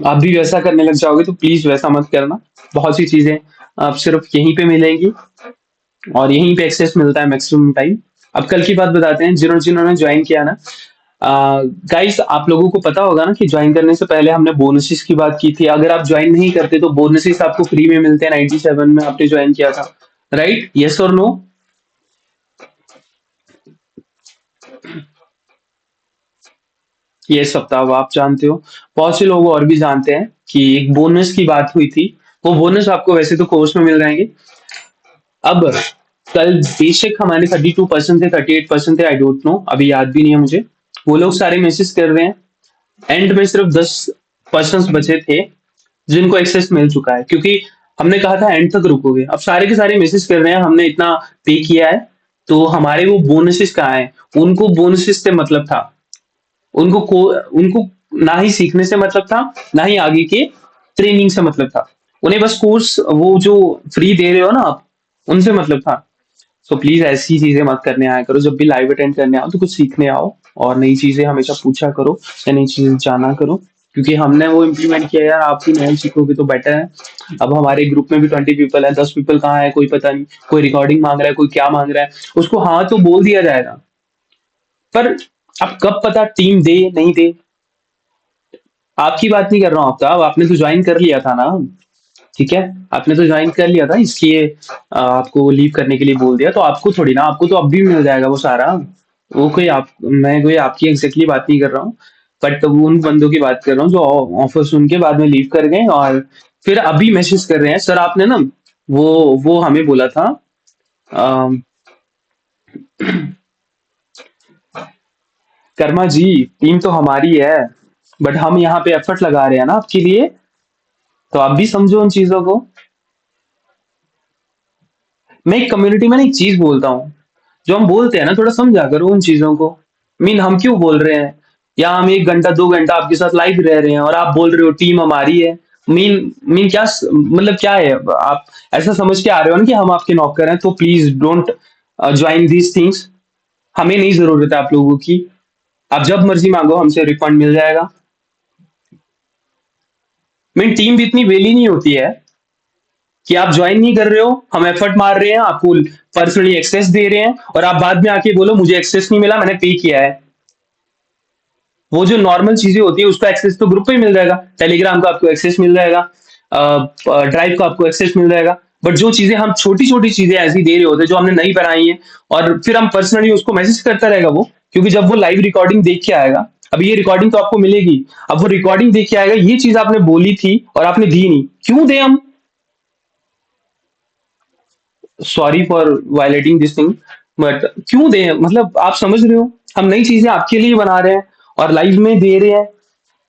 आप भी वैसा करने लग जाओगे तो प्लीज वैसा मत करना। बहुत सी चीजें आप सिर्फ यहीं पे मिलेंगी और यहीं पे एक्सेस मिलता है मैक्सिमम टाइम। अब कल की बात बताते हैं, जिन्होंने ज्वाइन किया ना, गाइस आप लोगों को पता होगा ना कि ज्वाइन करने से पहले हमने बोनसेस की बात की थी। अगर आप ज्वाइन नहीं करते तो बोनसेस आपको फ्री में मिलते हैं 97 में आपने ज्वाइन किया था। राइट, यस और नो? ये सब तो अब आप जानते हो। बहुत से लोग और भी जानते हैं कि एक बोनस की बात हुई थी। वो बोनस आपको वैसे तो कोर्स में मिल जाएंगे। अब कल बेशक हमारे 32% थे, 38% थे, आई डोंट नो, अभी याद भी नहीं है मुझे। वो लोग सारे मैसेज कर रहे हैं। एंड में सिर्फ 10% बचे थे जिनको एक्सेस मिल चुका है, क्योंकि हमने कहा था एंड तक रुकोगे। अब सारे के सारे मैसेज कर रहे हैं हमने इतना पे किया है, तो हमारे वो बोनसेस कहाँ है? उनको बोनसेस से मतलब था। उनको ना ही सीखने से मतलब था, ना ही आगे के ट्रेनिंग से मतलब था। उन्हें बस कोर्स वो जो फ्री दे रहे हो ना आप, उनसे मतलब था। सो प्लीज ऐसी चीजें मत करने आया करो। जब भी लाइव अटेंड करने आओ तो कुछ सीखने आओ, और नई चीजें हमेशा पूछा करो या नई चीजें जाना करो। क्योंकि हमने वो इम्प्लीमेंट किया यार, आप भी नए सीखोगे तो बेटर है। अब हमारे ग्रुप में भी 20 पीपल है, 10 पीपल कहाँ है कोई पता नहीं। कोई रिकॉर्डिंग मांग रहा है, कोई क्या मांग रहा है। उसको हाँ तो बोल दिया जाएगा, पर अब कब पता टीम दे नहीं दे। आपकी बात नहीं कर रहा हूँ आपका, अब आपने तो ज्वाइन कर लिया था ना। ठीक है, आपने तो ज्वाइन कर लिया था, इसलिए आपको लीव करने के लिए बोल दिया। तो आपको थोड़ी ना, आपको तो अब भी मिल जाएगा वो सारा। वो कोई आप मैं कोई आपकी एग्जैक्टली बात नहीं कर रहा हूँ, बट वो उन बंदों की बात कर रहा हूँ जो ऑफर सुन के बाद में लीव कर गए और फिर अभी मैसेज कर रहे हैं, सर आपने ना वो वो हमें बोला था। अम, कर्मा जी, टीम तो हमारी है, बट हम यहाँ पे एफर्ट लगा रहे हैं ना आपके लिए, तो आप भी समझो उन चीजों को। मैं एक कम्युनिटी में ना एक चीज बोलता हूँ, जो हम बोलते हैं ना थोड़ा समझा करो उन चीजों को। मीन हम क्यों बोल रहे हैं, या हम 1 घंटा 2 घंटा आपके साथ लाइव रह रहे हैं और आप बोल रहे हो टीम हमारी है। मीन मीन क्या मतलब क्या है? आप ऐसा समझ के आ रहे हो ना कि हम आपके नौकर हैं, तो please don't join these things. हमें नहीं जरूरत है आप लोगों की। आप जब मर्जी मांगो हमसे, रिफंड मिल जाएगा। मीन टीम भी इतनी वेली नहीं होती है कि आप ज्वाइन नहीं कर रहे हो, हम एफर्ट मार रहे हैं, आपको पर्सनली एक्सेस दे रहे हैं और आप बाद में आके बोलो मुझे एक्सेस नहीं मिला, मैंने पे किया है। वो जो नॉर्मल चीजें होती है उसका एक्सेस तो ग्रुप पे ही मिल जाएगा, टेलीग्राम का आपको एक्सेस मिल जाएगा, ड्राइव का आपको एक्सेस मिल जाएगा। बट जो चीजें हम छोटी छोटी चीजें ऐसी दे रहे होते हैं जो हमने नहीं बनाई है, और फिर हम पर्सनली उसको मैसेज करता रहेगा वो, क्योंकि जब वो लाइव रिकॉर्डिंग देख के आएगा, अब ये रिकॉर्डिंग तो आपको मिलेगी, अब वो रिकॉर्डिंग देख के आएगा ये चीज आपने बोली थी और आपने दी नहीं, क्यों दे हम? Sorry for violating this thing, but क्यों दे? मतलब आप समझ रहे हो, हम नई चीजें आपके लिए बना रहे हैं और लाइव में दे रहे हैं,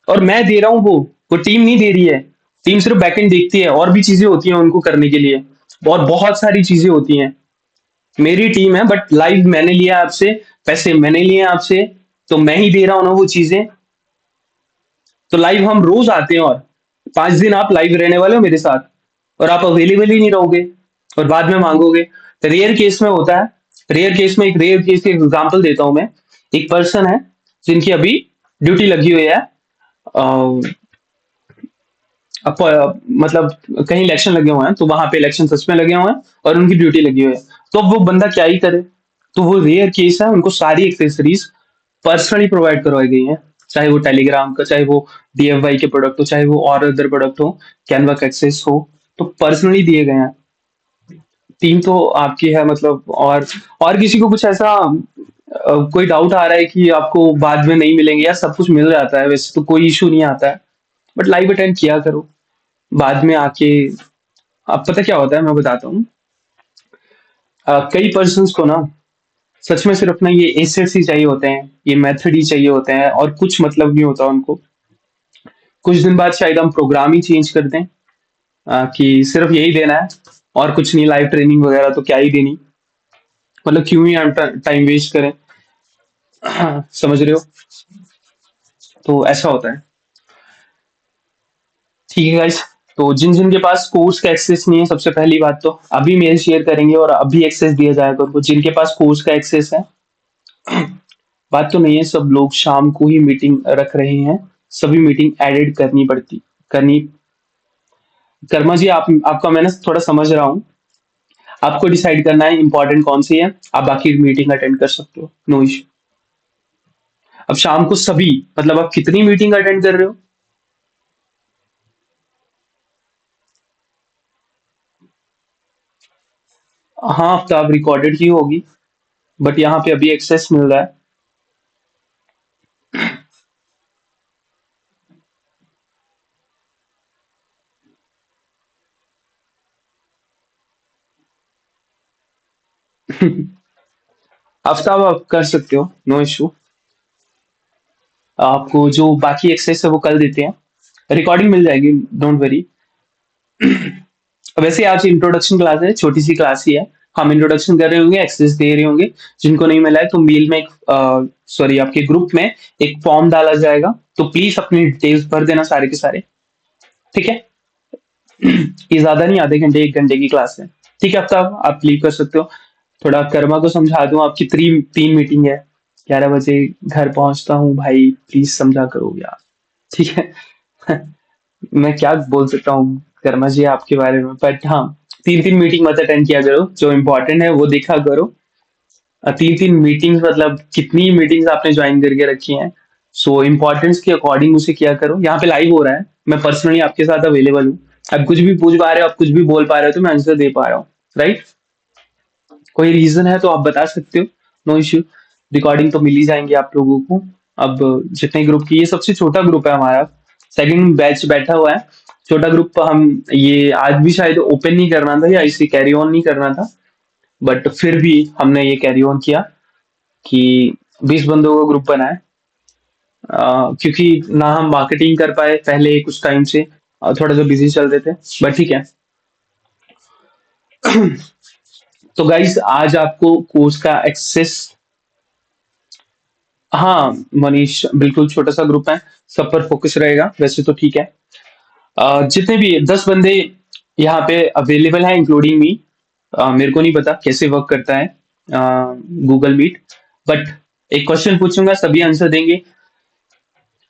और मैं दे रहा हूँ वो टीम नहीं दे रही है। टीम सिर्फ बैकएंड देखती है, और भी चीजें होती हैं उनको करने के लिए, और बहुत सारी चीजें होती हैं। मेरी टीम है बट लाइव मैंने लिया आपसे, पैसे मैंने लिए आपसे, तो मैं ही दे रहा हूँ ना वो चीजें। तो लाइव हम रोज आते हैं, और 5 दिन आप लाइव रहने वाले हो मेरे साथ, और आप अवेलेबल ही नहीं रहोगे और बाद में मांगोगे। रेयर केस में होता है। रेयर केस में, एक रेयर केस की एग्जांपल देता हूं मैं। एक पर्सन है जिनकी अभी ड्यूटी लगी हुई है, मतलब कहीं इलेक्शन लगे हुए हैं तो वहां पे इलेक्शन सच में लगे हुए हैं और उनकी ड्यूटी लगी हुई है। तो अब वो बंदा क्या ही करे। तो वो रेयर केस है, उनको सारी एक्सेसरीज पर्सनली प्रोवाइड करवाई गई है, चाहे वो टेलीग्राम का, चाहे वो डीएफवाई के प्रोडक्ट हो, चाहे वो और अदर प्रोडक्ट हो, कैनवा का एक्सेस हो, तो पर्सनली दिए गए हैं। टीम तो आपकी है मतलब, और किसी को कुछ ऐसा कोई डाउट आ रहा है कि आपको बाद में नहीं मिलेंगे, यार सब कुछ मिल जाता है, वैसे तो कोई इशू नहीं आता है। बट लाइव अटेंड किया करो बाद में आके। अब पता क्या होता है, मैं बताता हूँ। कई पर्सन्स को ना सच में सिर्फ ना ये एसेट्स ही चाहिए होते हैं, ये मेथड ही चाहिए होते हैं, और कुछ मतलब नहीं होता उनको। कुछ दिन बाद शायद हम प्रोग्राम ही चेंज कर दें, कि सिर्फ यही देना है और कुछ नहीं, लाइव ट्रेनिंग वगैरह तो क्या ही देनी। मतलब क्यों ही हम टाइम वेस्ट करें। समझ रहे हो? तो ऐसा होता है। ठीक है गाइस, तो जिन जिन के पास कोर्स का एक्सेस नहीं है, सबसे पहली बात तो अभी मेल शेयर करेंगे और अभी एक्सेस दिया जाएगा उनको जिनके पास कोर्स का एक्सेस है। बात तो नहीं है, सब लोग शाम को ही मीटिंग रख रहे हैं, सभी मीटिंग एडिट करनी पड़ती। करनी। कर्मा जी, आपका मैं ना थोड़ा समझ रहा हूँ। आपको डिसाइड करना है इंपॉर्टेंट कौन सी है। आप बाकी मीटिंग अटेंड कर सकते हो, नो इशू। अब शाम को सभी, मतलब आप कितनी मीटिंग अटेंड कर रहे हो? हाँ, तो आप रिकॉर्डेड ही होगी, बट यहाँ पे अभी एक्सेस मिल रहा है। आफ्ताब, आप कर सकते हो, नो इशू। आपको जो बाकी एक्सेस है वो कल देते हैं, रिकॉर्डिंग मिल जाएगी, डोंट वरी। वैसे आज इंट्रोडक्शन क्लास है, छोटी सी क्लास ही है। हम इंट्रोडक्शन कर रहे होंगे, एक्सेस दे रहे होंगे। जिनको नहीं मिला है तो मेल में एक, सॉरी, आपके ग्रुप में एक फॉर्म डाला जाएगा, तो प्लीज अपनी डिटेल्स भर देना सारे के सारे। ठीक है? ये ज्यादा नहीं, आधे घंटे 1 घंटे की क्लास है। ठीक है आफ्ताब, आप लीव कर सकते हो। थोड़ा कर्मा को समझा दूं, आपकी 3 मीटिंग है, 11 बजे घर पहुंचता हूँ भाई, प्लीज समझा करो यार। ठीक है? मैं क्या बोल सकता हूँ कर्मा जी आपके बारे में, बट हाँ, 3 3 मीटिंग मत अटेंड किया करो, जो इम्पोर्टेंट है वो देखा करो। 3 3 मीटिंग्स मतलब कितनी मीटिंग्स आपने ज्वाइन करके रखी हैं। सो इम्पोर्टेंस के अकॉर्डिंग उसे किया करो। यहाँ पे लाइव हो रहा है, मैं पर्सनली आपके साथ अवेलेबल हूँ। आप कुछ भी पूछ पा रहे हो, आप कुछ भी बोल पा रहे हो, तो मैं आंसर दे पा रहा हूँ। राइट? कोई रीजन है तो आप बता सकते हो, नो इश्यू। रिकॉर्डिंग तो मिल ही जाएंगे आप लोगों को। अब जितने ग्रुप की, ये सबसे छोटा ग्रुप है हमारा, सेकंड बैच बैठा हुआ है। छोटा ग्रुप, हम ये आज भी शायद ओपन नहीं करना था या इसे कैरी ऑन नहीं करना था, बट फिर भी हमने ये कैरी ऑन किया कि 20 बंदों का ग्रुप बनाए। क्योंकि ना हम मार्केटिंग कर पाए पहले कुछ टाइम से, थोड़ा सा बिजी चल रहे थे, बट ठीक है। तो गाइस, आज आपको कोर्स का एक्सेस, हाँ मनीष, बिल्कुल छोटा सा ग्रुप है, सब पर फोकस रहेगा, वैसे तो ठीक है। जितने भी 10 बंदे यहाँ पे अवेलेबल हैं इंक्लूडिंग मी। मेरे को नहीं पता कैसे वर्क करता है गूगल मीट, बट एक क्वेश्चन पूछूंगा, सभी आंसर देंगे।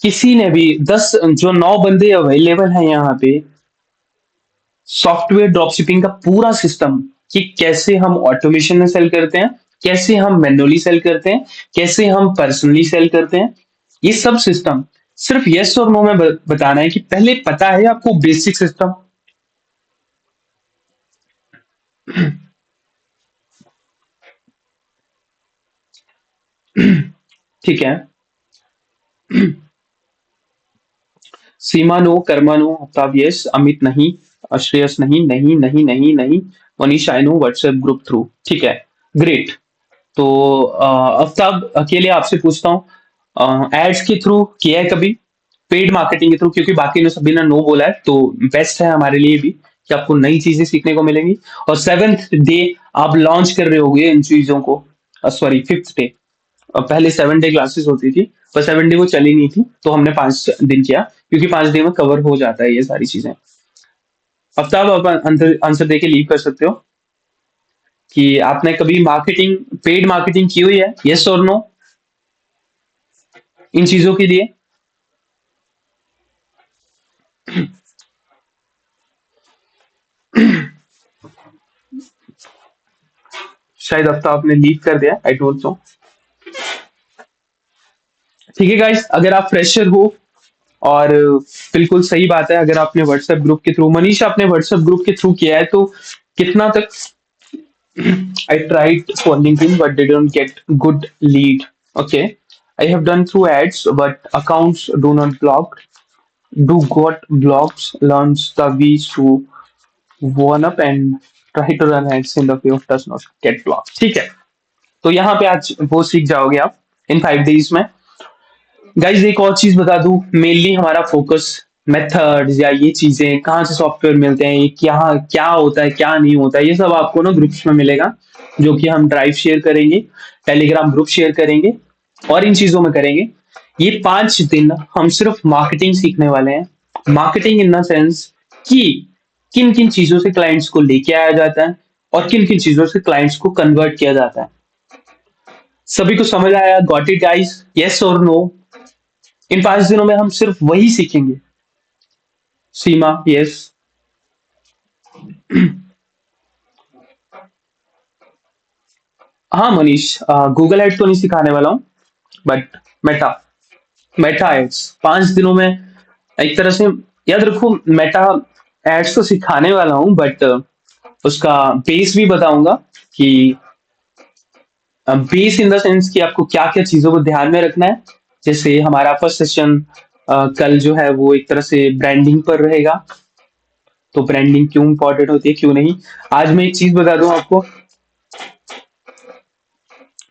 किसी ने भी 10, जो 9 बंदे अवेलेबल हैं यहाँ पे, सॉफ्टवेयर ड्रॉपशिपिंग का पूरा सिस्टम, कि कैसे हम ऑटोमेशन में सेल करते हैं, कैसे हम मैन्युअली सेल करते हैं, कैसे हम पर्सनली सेल करते हैं, ये सब सिस्टम सिर्फ यस और नो में बताना है कि पहले पता है आपको बेसिक सिस्टम। ठीक है? Seema no, Karma no, Aftab yes, Amit नहीं, श्रेयस नहीं, नहीं नहीं नहीं नहीं, Manish I know, WhatsApp group through. ठीक है, ग्रेट। तो आफ्ताब, अकेले आपसे पूछता हूँ, एड्स के थ्रू किया है कभी, पेड मार्केटिंग के थ्रू? क्योंकि बाकी ने सभी ने नो बोला है, तो बेस्ट है हमारे लिए भी कि आपको नई चीजें सीखने को मिलेंगी। और 7th डे आप लॉन्च कर रहे होगे इन चीजों को, सॉरी 5th डे। पहले 7 डे क्लासेस होती थी, पर 7 डे वो चली नहीं थी, तो हमने 5 दिन किया, क्योंकि 5 डे में कवर हो जाता है ये सारी चीजें। आफ्ताब, आप आंसर आंसर दे के लीव कर सकते हो कि आपने कभी मार्केटिंग, पेड मार्केटिंग की हुई है, यस और नो, इन चीजों के लिए? शायद आफ्ताब ने लीव कर दिया, आई डोंट नो। ठीक है गाइस, अगर आप फ्रेशर हो, और बिल्कुल सही बात है, अगर आपने व्हाट्सएप ग्रुप के थ्रू, मनीष आपने व्हाट्सएप ग्रुप के थ्रू किया है, तो कितना तक? I tried for LinkedIn but didn't get good lead. Okay. I have done through ads, but accounts do not block. Do got blocks, learns the ways to one up and try to run ads in the way does not get blocked. ठीक है, तो यहाँ पे आज वो सीख जाओगे आप इन 5 days में। गाइज, एक और चीज बता दूं, मेनली हमारा फोकस मेथड्स या ये चीजें कहाँ से सॉफ्टवेयर मिलते हैं, ये क्या क्या होता है, क्या नहीं होता है, ये सब आपको ना ग्रुप्स में मिलेगा, जो कि हम ड्राइव शेयर करेंगे, टेलीग्राम ग्रुप शेयर करेंगे, और इन चीजों में करेंगे। ये 5 दिन हम सिर्फ मार्केटिंग सीखने वाले हैं। मार्केटिंग इन द सेंस कि किन किन चीजों से क्लाइंट्स को लेके आया जाता है, और किन किन चीजों से क्लाइंट्स को कन्वर्ट किया जाता है। सभी को समझ आया? गॉट इट गाइस, यस और नो? इन 5 दिनों में हम सिर्फ वही सीखेंगे, सीमा, यस। हाँ मनीष, गूगल एड तो नहीं सिखाने वाला हूँ, बट मेटा, मेटा एड्स 5 दिनों में एक तरह से, याद रखो, मेटा एड्स तो सिखाने वाला हूँ, बट उसका बेस भी बताऊंगा कि बेस इन द सेंस कि आपको क्या क्या चीजों को ध्यान में रखना है। जैसे हमारा फर्स्ट सेशन कल जो है वो एक तरह से ब्रांडिंग पर रहेगा। तो ब्रांडिंग क्यों इंपॉर्टेंट होती है, क्यों नहीं। आज मैं एक चीज बता दूं आपको,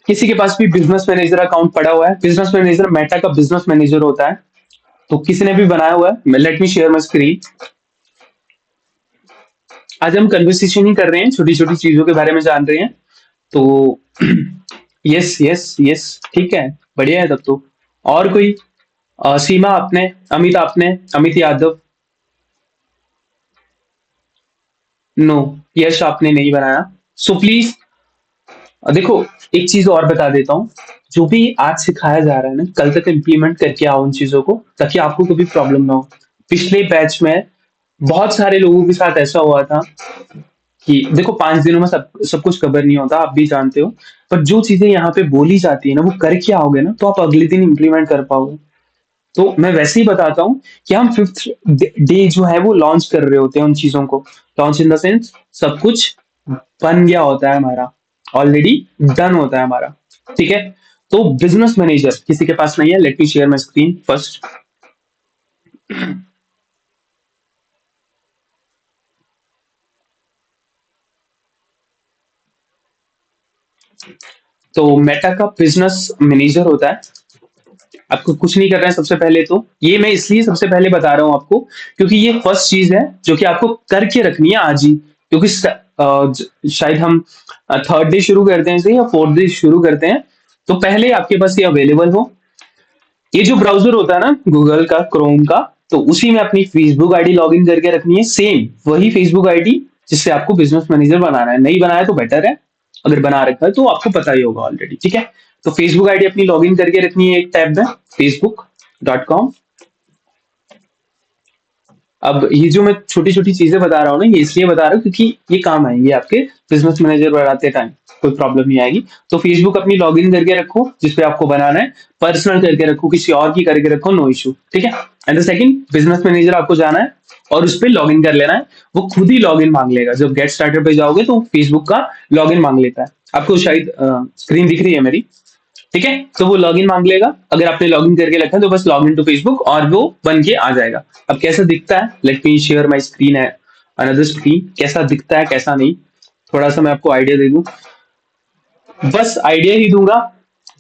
किसी के पास भी बिजनेस मैनेजर अकाउंट पड़ा हुआ है, बिजनेस मैनेजर मेटा का बिजनेस मैनेजर होता है, तो किसी ने भी बनाया हुआ है, late me share my screen. आज हम कन्वर्सेशन ही कर रहे हैं, छोटी छोटी चीजों के बारे में जान रहे हैं। तो यस यस यस, ठीक है, बढ़िया है तब तो। और कोई, सीमा आपने, अमित आपने, अमित यादव, नो, यश आपने नहीं बनाया। सो प्लीज देखो, एक चीज और बता देता हूँ, जो भी आज सिखाया जा रहा है ना, कल तक इम्प्लीमेंट करके आओ उन चीजों को, ताकि आपको कभी प्रॉब्लम ना हो। पिछले बैच में बहुत सारे लोगों के साथ ऐसा हुआ था कि देखो, 5 दिनों में सब सब कुछ कवर नहीं होता, आप भी जानते हो। पर जो चीजें यहाँ पे बोली जाती है ना, वो करके आओगे ना, तो आप अगले दिन इम्प्लीमेंट कर पाओगे। तो मैं वैसे ही बताता हूँ कि हम 5th डे जो है वो लॉन्च कर रहे होते हैं उन चीजों को। लॉन्च इन द सेंस, सब कुछ बन गया होता है हमारा, ऑलरेडी डन होता है हमारा, ठीक है। तो बिजनेस मैनेजर किसी के पास नहीं है, late me share my screen first. तो मेटा का बिजनेस मैनेजर होता है, आपको कुछ नहीं करना है। सबसे पहले तो ये मैं इसलिए सबसे पहले बता रहा हूँ आपको, क्योंकि ये फर्स्ट चीज है जो कि आपको करके रखनी है आज ही। क्योंकि शायद हम 3rd डे शुरू करते हैं इसे, या 4th डे शुरू करते हैं, तो पहले आपके पास ये अवेलेबल हो। ये जो ब्राउजर होता है ना गूगल का, क्रोम का, तो उसी में अपनी फेसबुक आईडी लॉगिन करके रखनी है, सेम वही फेसबुक आईडी जिससे आपको बिजनेस मैनेजर बनाना है। नहीं बनाया तो बेटर है, अगर बना रखा है तो आपको पता ही होगा ऑलरेडी, ठीक है। तो फेसबुक आईडी अपनी लॉगिन करके रखनी है एक टैब में, facebook.com। अब ये जो मैं छोटी छोटी चीजें बता रहा हूँ ना, ये इसलिए बता रहा हूँ क्योंकि ये काम आएंगे आपके बिजनेस मैनेजर बनाते टाइम, कोई प्रॉब्लम नहीं आएगी। तो फेसबुक अपनी लॉगिन करके रखो जिसपे आपको बनाना है, पर्सनल करके रखो, किसी और की करके रखो, नो इशू, ठीक है। And the second, business manager आपको जाना है और उस पर लॉगिन कर लेना है। वो खुद ही लॉगिन मांग लेगा, जब गेट स्टार्टर पे जाओगे तो फेसबुक का लॉगिन मांग लेता है। आपको शायद स्क्रीन दिख रही है मेरी, ठीक है। तो वो लॉगिन मांग लेगा, अगर आपने लॉगिन करके रखा है तो बस लॉगिन टू फेसबुक, और वो बन के आ जाएगा। अब कैसा दिखता है, late me share my screen है, अनदर स्क्रीन, कैसा दिखता है कैसा नहीं, थोड़ा सा मैं आपको आइडिया दे दूं, बस आइडिया ही दूंगा,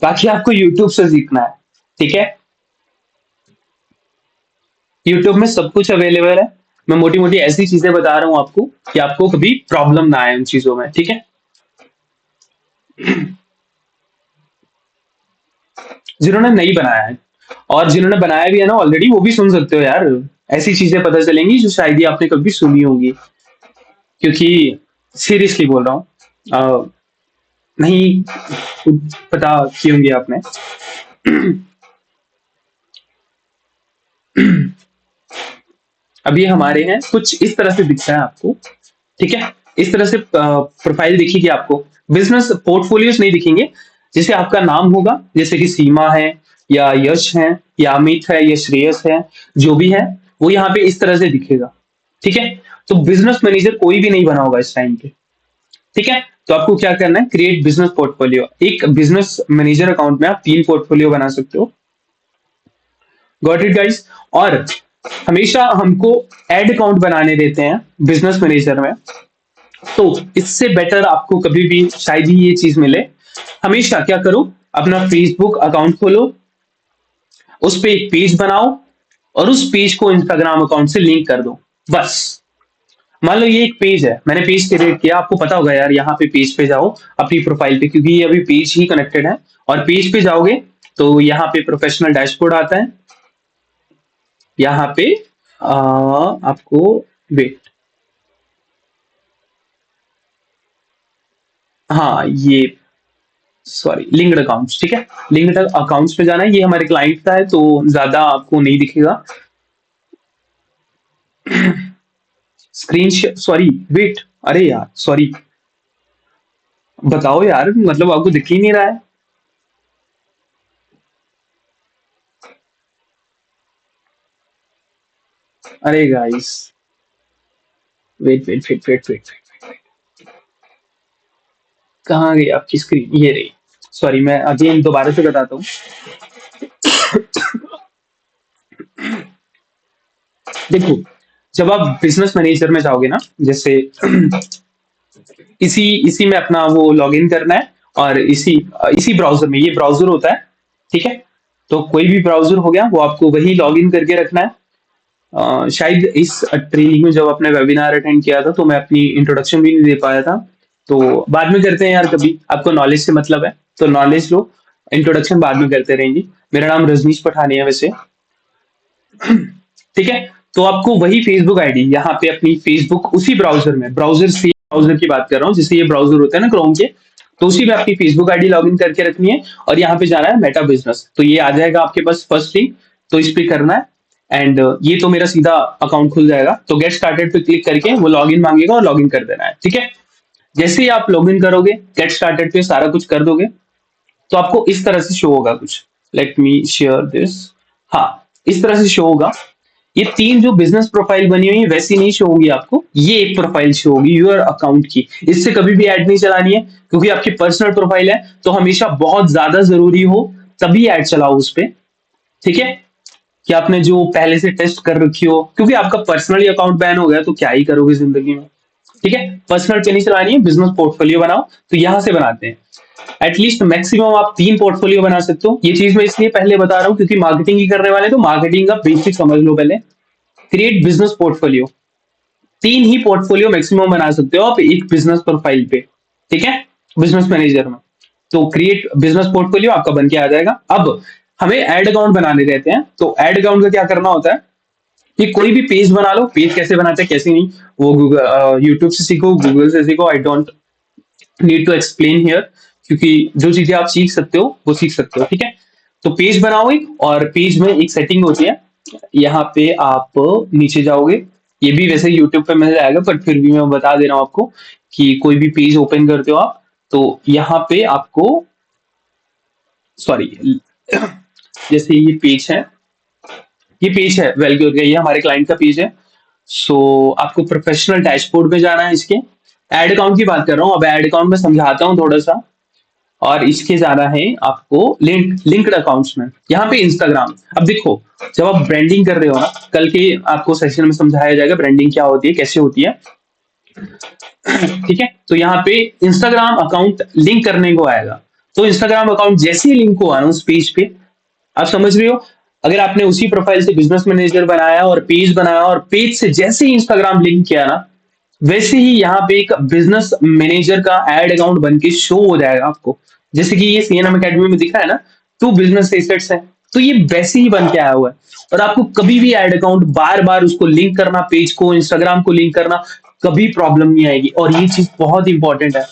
बाकी आपको यूट्यूब से सीखना है, ठीक है। यूट्यूब में सब कुछ अवेलेबल है। मैं मोटी मोटी ऐसी चीजें बता रहा हूँ आपको कि आपको कभी प्रॉब्लम ना आए उन चीजों में, ठीक है। जिन्होंने नहीं बनाया है, और जिन्होंने बनाया भी है ना ऑलरेडी, वो भी सुन सकते हो यार। ऐसी चीजें पता चलेंगी जो शायद ही आपने कभी सुनी होंगी, क्योंकि सीरियसली बोल रहा हूँ, नहीं पता की होंगी आपने। अब ये हमारे हैं, कुछ इस तरह से दिखता है आपको, ठीक है। इस तरह से प्रोफाइल दिखेगी आपको, बिजनेस पोर्टफोलियोज नहीं दिखेंगे। जैसे आपका नाम होगा, जैसे कि सीमा है, या यश है, या अमित है, या श्रेयस है, जो भी है वो यहाँ पे इस तरह से दिखेगा, ठीक है। तो बिजनेस मैनेजर कोई भी नहीं बना होगा इस टाइम पे, ठीक है। तो आपको क्या करना है, क्रिएट बिजनेस पोर्टफोलियो। एक बिजनेस मैनेजर अकाउंट में आप 3 पोर्टफोलियो बना सकते हो, गॉट इट गाइस। और हमेशा हमको एड अकाउंट बनाने देते हैं बिजनेस मैनेजर में, तो इससे बेटर आपको कभी भी शायद ही ये चीज मिले। हमेशा क्या करो, अपना फेसबुक अकाउंट खोलो, उस पे एक पेज बनाओ, और उस पेज को इंस्टाग्राम अकाउंट से लिंक कर दो, बस। मान लो ये एक पेज है, मैंने पेज क्रिएट किया, आपको पता होगा यार, यहाँ पे पेज पे जाओ अपनी प्रोफाइल पे, क्योंकि ये अभी पेज ही कनेक्टेड है। और पेज पे जाओगे तो यहाँ पे प्रोफेशनल डैशबोर्ड आता है, यहाँ पे आपको, वेट, हाँ ये, सॉरी, लिंक्ड अकाउंट्स, ठीक है। लिंक्ड अकाउंट्स पे जाना है, ये हमारे क्लाइंट का है तो ज्यादा आपको नहीं दिखेगा। स्क्रीन सॉरी, वेट, अरे यार सॉरी, बताओ यार, मतलब आपको दिख ही नहीं रहा है? अरे guys, wait wait wait wait wait, कहाँ गई आपकी स्क्रीन? ये रही। सॉरी, मैं अगेन दोबारा से बताता हूँ। देखो, जब आप बिजनेस मैनेजर में जाओगे ना, जैसे इसी इसी में अपना वो लॉगिन करना है, और इसी इसी ब्राउजर में, ये ब्राउजर होता है, ठीक है? तो कोई भी ब्राउजर हो गया, वो आपको वही लॉगिन करके रखना है। शायद इस ट्रेनिंग में जब आपने वेबिनार अटेंड किया था, तो मैं अपनी इंट्रोडक्शन भी नहीं दे पाया था। तो बाद में करते हैं यार, कभी आपको नॉलेज से मतलब है तो नॉलेज लो, इंट्रोडक्शन बाद में करते रहेंगे। मेरा नाम रजनीश पठानी है वैसे, ठीक है? तो आपको वही फेसबुक आईडी यहाँ पे अपनी फेसबुक उसी ब्राउजर में, ब्राउजर से ब्राउजर की बात कर रहा हूँ जिससे ये ब्राउजर होता है ना क्रोम के, तो उसी में अपनी फेसबुक आईडी लॉगिन करके रखनी है, और यहाँ पे जाना है मेटा बिजनेस, तो ये आ जाएगा आपके पास फर्स्ट लिंक, तो इस पे करना है। एंड ये तो मेरा सीधा अकाउंट खुल जाएगा, तो गेट स्टार्टेड पे क्लिक करके वो लॉगिन मांगेगा और लॉगिन कर देना है, ठीक है? जैसे ही आप लॉगिन करोगे, गेट स्टार्टेड पे सारा कुछ कर दोगे, तो आपको इस तरह से शो होगा कुछ। Late me share this. हाँ, इस तरह से शो होगा। ये तीन जो बिजनेस प्रोफाइल बनी हुई है वैसी नहीं शो होगी आपको, ये एक प्रोफाइल शो होगी यूर अकाउंट की। इससे कभी भी ऐड नहीं चलानी है, क्योंकि आपकी पर्सनल प्रोफाइल है, तो हमेशा बहुत ज्यादा जरूरी हो तभी ऐड चलाओ उस पे, ठीक है? कि आपने जो पहले से टेस्ट कर रखी हो, क्योंकि आपका पर्सनली अकाउंट बैन हो गया तो क्या ही करोगे जिंदगी में, ठीक है? पर्सनल पे नहीं चलानी है, बिजनेस पोर्टफोलियो बनाओ। तो यहां से बनाते हैं। एटलीस्ट मैक्सिमम आप 3 पोर्टफोलियो बना सकते हो। ये चीज मैं इसलिए पहले बता रहा हूँ क्योंकि मार्केटिंग ही करने वाले, तो मार्केटिंग का बेसिक समझ लो पहले। क्रिएट बिजनेस पोर्टफोलियो, 3 ही पोर्टफोलियो मैक्सिमम बना सकते हो आप एक बिजनेस प्रोफाइल पे, ठीक है? बिजनेस मैनेजर में। तो क्रिएट बिजनेस पोर्टफोलियो आपका बन के आ जाएगा। अब हमें एड अकाउंट बनाने रहते हैं, तो एड अकाउंट का क्या करना होता है कि कोई भी पेज बना लो। पेज कैसे बनाते हैं कैसे नहीं, वो गूगल यूट्यूब से सीखो, गूगल से सीखो, I don't need to explain here, क्योंकि जो चीजें आप सीख सकते हो वो सीख सकते हो, ठीक है? तो पेज बनाओ एक, और पेज में एक सेटिंग होती है, यहाँ पे आप नीचे जाओगे। ये भी वैसे यूट्यूब पे मिल जाएगा, पर फिर भी मैं बता दे रहा हूँ आपको कि कोई भी पेज ओपन करते हो आप, तो यहाँ पे आपको, सॉरी, जैसे ये पेज है वेलक्योर का, ये हमारे क्लाइंट का पेज है। सो आपको प्रोफेशनल डैशबोर्ड में जाना है इसके। एड अकाउंट की बात कर रहा हूँ, अब एड अकाउंट में समझाता हूँ थोड़ा सा। और इसके जाना है आपको लिंक्ड अकाउंट्स में, यहाँ पे इंस्टाग्राम। अब देखो, जब आप ब्रांडिंग कर रहे हो ना, कल के आपको सेशन में समझाया जाएगा ब्रांडिंग क्या होती है, कैसे होती है, ठीक है? तो यहाँ पे इंस्टाग्राम अकाउंट लिंक करने को आएगा। तो इंस्टाग्राम अकाउंट जैसे ही लिंक को आना उस पेज पे, आप समझ रहे हो, अगर आपने उसी प्रोफाइल से बिजनेस मैनेजर बनाया और पेज बनाया, और पेज से जैसे ही इंस्टाग्राम लिंक किया ना, वैसे ही यहाँ पे एक बिजनेस मैनेजर का एड अकाउंट बन के शो हो जाएगा आपको। जैसे कि ये सीएनएम एकेडमी में दिखा है ना, 2 बिजनेस एसेट्स है, तो ये वैसे ही बन के आया हुआ है। और आपको कभी भी एड अकाउंट बार बार उसको लिंक करना, पेज को इंस्टाग्राम को लिंक करना, कभी प्रॉब्लम नहीं आएगी। और ये चीज बहुत इंपॉर्टेंट है,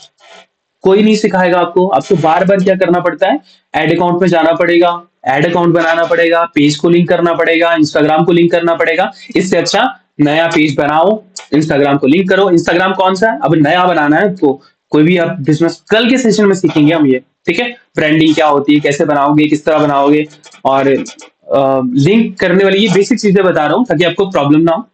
कोई नहीं सिखाएगा आपको। आपको बार बार क्या करना पड़ता है, एड अकाउंट पे जाना पड़ेगा, एड अकाउंट बनाना पड़ेगा, पेज को लिंक करना पड़ेगा, इंस्टाग्राम को लिंक करना पड़ेगा। इससे अच्छा नया पेज बनाओ, इंस्टाग्राम को लिंक करो। इंस्टाग्राम कौन सा है, अब नया बनाना है तो कोई भी आप बिजनेस, कल के सेशन में सीखेंगे हम ये, ठीक है? ब्रांडिंग क्या होती है, कैसे बनाओगे, किस तरह बनाओगे, और लिंक करने वाली ये बेसिक चीजें बता रहा हूँ ताकि आपको प्रॉब्लम ना हो।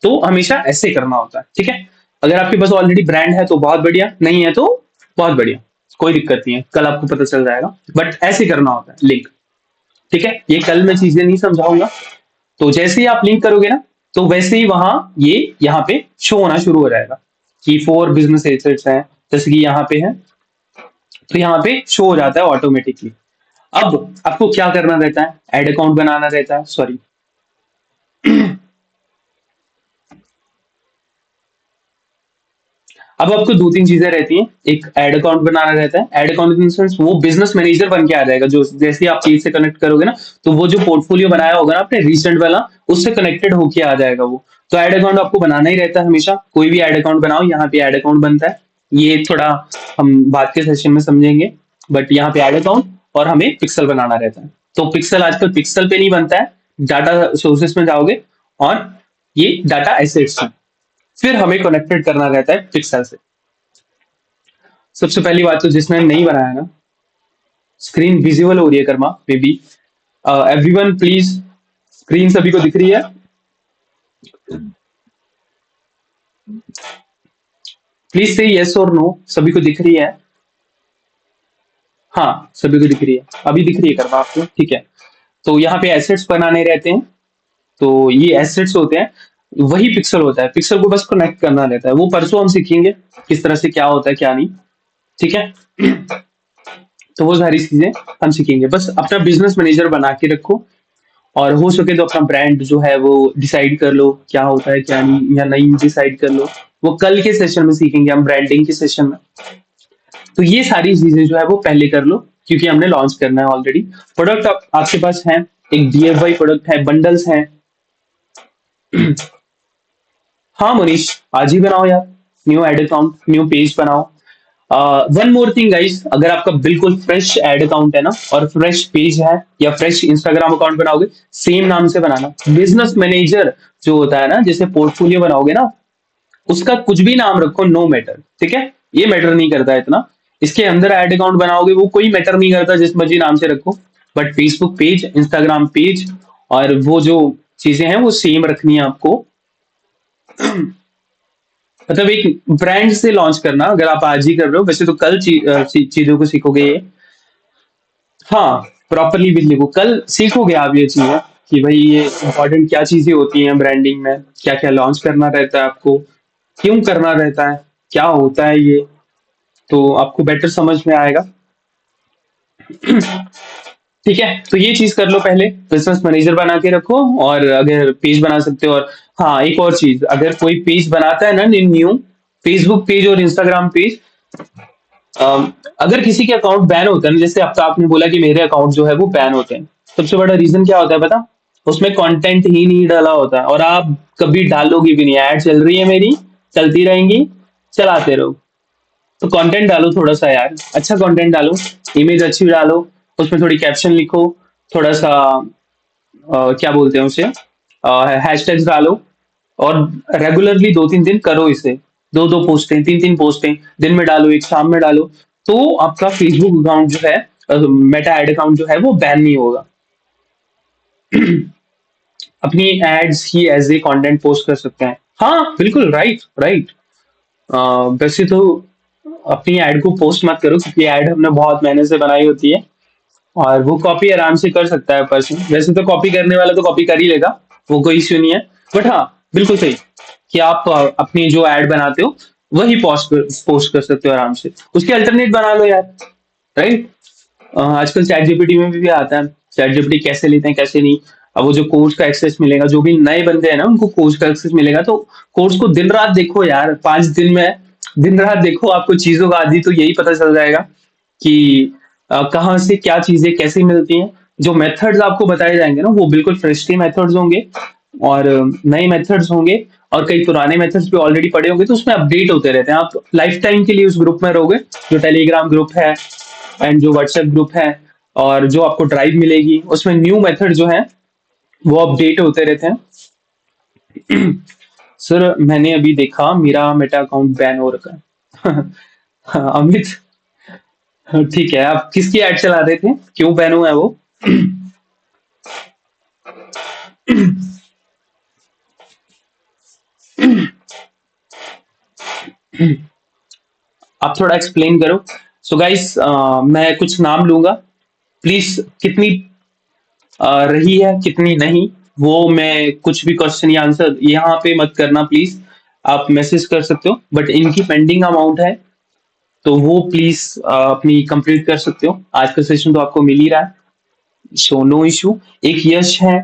तो हमेशा ऐसे करना होता है, ठीक है? अगर आपके पास ऑलरेडी ब्रांड है तो बहुत बढ़िया, नहीं है तो बहुत बढ़िया, कोई दिक्कत नहीं है, कल आपको पता चल जाएगा। बट ऐसे करना होता है लिंक, ठीक है? ये कल मैं चीजें नहीं समझाऊंगा। तो जैसे ही आप लिंक करोगे ना, तो वैसे ही वहां ये यहाँ पे शो होना शुरू हो जाएगा कि 4 बिजनेस एसेट्स हैं, जैसे कि यहाँ पे है, तो यहाँ पे शो हो जाता है ऑटोमेटिकली। अब आपको क्या करना रहता है, एड अकाउंट बनाना रहता है, सॉरी, अब आपको 2-3 चीजें रहती हैं। एक एड अकाउंट बनाना रहता है, एड अकाउंट इन सेंस वो बिजनेस मैनेजर बन के आ जाएगा, जो जैसे ही आप पेज से कनेक्ट करोगे ना, तो वो जो पोर्टफोलियो बनाया होगा ना आपने रिसेंट वाला, उससे कनेक्टेड होके आ जाएगा वो। तो एड अकाउंट आपको बनाना ही रहता है हमेशा, कोई भी एड अकाउंट बनाओ, यहाँ पे एड अकाउंट बनता है। ये थोड़ा हम बाद के सेशन में समझेंगे, बट यहाँ पे एड अकाउंट, और हमें पिक्सल बनाना रहता है। तो पिक्सल आजकल पिक्सल पे नहीं बनता है, डाटा सोर्सेस में जाओगे, और ये डाटा एसेट्स है, फिर हमें कनेक्टेड करना रहता है पिक्सल से। सबसे पहली बात तो जिसने नहीं बनाया ना, स्क्रीन विजिबल हो रही है Karma may be, everyone please, screen सभी को दिख रही है? प्लीज से यस और नो, सभी को दिख रही है? हाँ, सभी को दिख रही है, अभी दिख रही है कर्मा आपको? ठीक है। तो यहाँ पे एसेट्स बनाने रहते हैं। तो ये एसेट्स होते हैं, वही पिक्सल होता है, पिक्सल को बस कनेक्ट करना रहता है। वो परसों हम सीखेंगे किस तरह से क्या होता है क्या नहीं। ठीक है। तो वो सारी चीजें हम सीखेंगे। बस अपना बिजनेस मैनेजर बना के रखो, और हो सके तो अपना ब्रांड जो है वो डिसाइड कर लो क्या होता है क्या नहीं, या नहीं डिसाइड कर लो। वो कल के सेशन में सीखेंगे हम, ब्रांडिंग के सेशन में। तो ये सारी चीजें जो है वो पहले कर लो, क्योंकि हमने लॉन्च करना है ऑलरेडी। प्रोडक्ट आपके पास है, एक डीएफवाई प्रोडक्ट है, बंडल्स हैं। हाँ मनीष, आज ही बनाओ यार, new ad account, new page बनाओ। वन मोर थिंग गाइस, अगर आपका बिल्कुल फ्रेश एड अकाउंट है ना, और फ्रेश पेज है, या फ्रेश इंस्टाग्राम अकाउंट बनाओगे, सेम नाम से बनाना। बिजनेस मैनेजर जो होता है ना, जैसे पोर्टफोलियो बनाओगे ना, उसका कुछ भी नाम रखो, नो मैटर, ठीक है? ये मैटर नहीं करता है इतना। इसके अंदर एड अकाउंट बनाओगे, वो कोई मैटर नहीं करता, जिस मर्जी नाम से रखो। But Facebook page, Instagram page, और वो जो चीजें हैं वो सेम रखनी है आपको। मतलब एक ब्रांड से लॉन्च करना, अगर आप आज ही कर रहे हो, वैसे तो कल चीजों को सीखोगे ये। हाँ, प्रॉपरली भी लिखो, कल सीखोगे आप ये चीजें, कि भाई ये इंपॉर्टेंट क्या चीजें होती हैं ब्रांडिंग में, क्या क्या लॉन्च करना रहता है आपको, क्यों करना रहता है, क्या होता है ये। तो आपको बेटर समझ में आएगा। ठीक है, तो ये चीज कर लो पहले, बिजनेस मैनेजर बना के रखो, और अगर पेज बना सकते हो। और हाँ, एक और चीज, अगर कोई पेज बनाता है ना न्यू, फेसबुक पेज और इंस्टाग्राम पेज, अगर किसी के अकाउंट बैन होता है ना, जैसे अब तो आपने बोला कि मेरे अकाउंट जो है वो बैन होते हैं, सबसे बड़ा रीजन क्या होता है पता? उसमें कंटेंट ही नहीं डाला होता है, और आप कभी डालोगे भी नहीं, ऐड चल रही है मेरी, चलती रहेंगी, चलाते रहो। तो कंटेंट डालो थोड़ा सा यार, अच्छा कंटेंट डालो, इमेज अच्छी डालो, उसमें थोड़ी कैप्शन लिखो, थोड़ा सा क्या बोलते हैं उसे, हैशटैग्स डालो, और रेगुलरली 2-3 दिन करो इसे। दो दो पोस्टें, तीन तीन पोस्टें दिन में डालो, एक शाम में डालो। तो आपका फेसबुक अकाउंट जो है, मेटा एड अकाउंट जो है वो बैन नहीं होगा। अपनी एड्स ही एज ए कंटेंट पोस्ट कर सकते हैं। हाँ बिल्कुल, राइट राइट। वैसे तो अपनी एड को पोस्ट मत करो, क्योंकि एड हमने बहुत मेहनत से बनाई होती है, और वो कॉपी आराम से कर सकता है पर्सन। वैसे तो कॉपी करने वाला तो कॉपी कर ही लेगा, वो कोई इश्यू नहीं है। बट हाँ, बिल्कुल सही कि आप अपनी जो एड बनाते हो वही पोस्ट कर सकते हो आराम से। उसके अल्टरनेट बना लो यार, राइट? आजकल चैट जीपीटी में भी आता है, चैट जीपीटी कैसे लेते हैं कैसे नहीं। अब वो जो कोर्स का एक्सेस मिलेगा, जो भी नए बंदे हैं ना उनको कोर्स का एक्सेस मिलेगा, तो कोर्स को दिन रात देखो यार, 5 दिन में दिन रात देखो, आपको चीजों का आदि तो यही पता चल जाएगा कि कहाँ से क्या चीजें कैसे मिलती हैं। जो मेथड्स आपको बताए जाएंगे ना, वो बिल्कुल फ्रेशली मेथड्स होंगे, और नए मेथड्स होंगे, और कई पुराने मेथड्स भी ऑलरेडी पड़े होंगे, तो उसमें अपडेट होते रहते हैं। आप लाइफ टाइम के लिए उस ग्रुप में रहोगे, जो टेलीग्राम ग्रुप है एंड जो व्हाट्सएप ग्रुप है, और जो आपको ड्राइव मिलेगी उसमें न्यू मेथड जो है वो अपडेट होते रहते हैं। सर मैंने अभी देखा मेरा मेटा अकाउंट बैन हो रखा है। हाँ, अमित, ठीक है, आप किसकी ऐड चला रहे थे, क्यों बैन हुआ है वो? आप थोड़ा एक्सप्लेन करो। सो गाइस, मैं कुछ नाम लूंगा, प्लीज कितनी रही है कितनी नहीं, वो मैं कुछ भी क्वेश्चन या आंसर यहाँ पे मत करना प्लीज। आप मैसेज कर सकते हो, बट इनकी पेंडिंग अमाउंट है, तो वो प्लीज अपनी कंप्लीट कर सकते हो। आज का सेशन तो आपको मिल ही रहा है, सो नो इशू। एक यश है,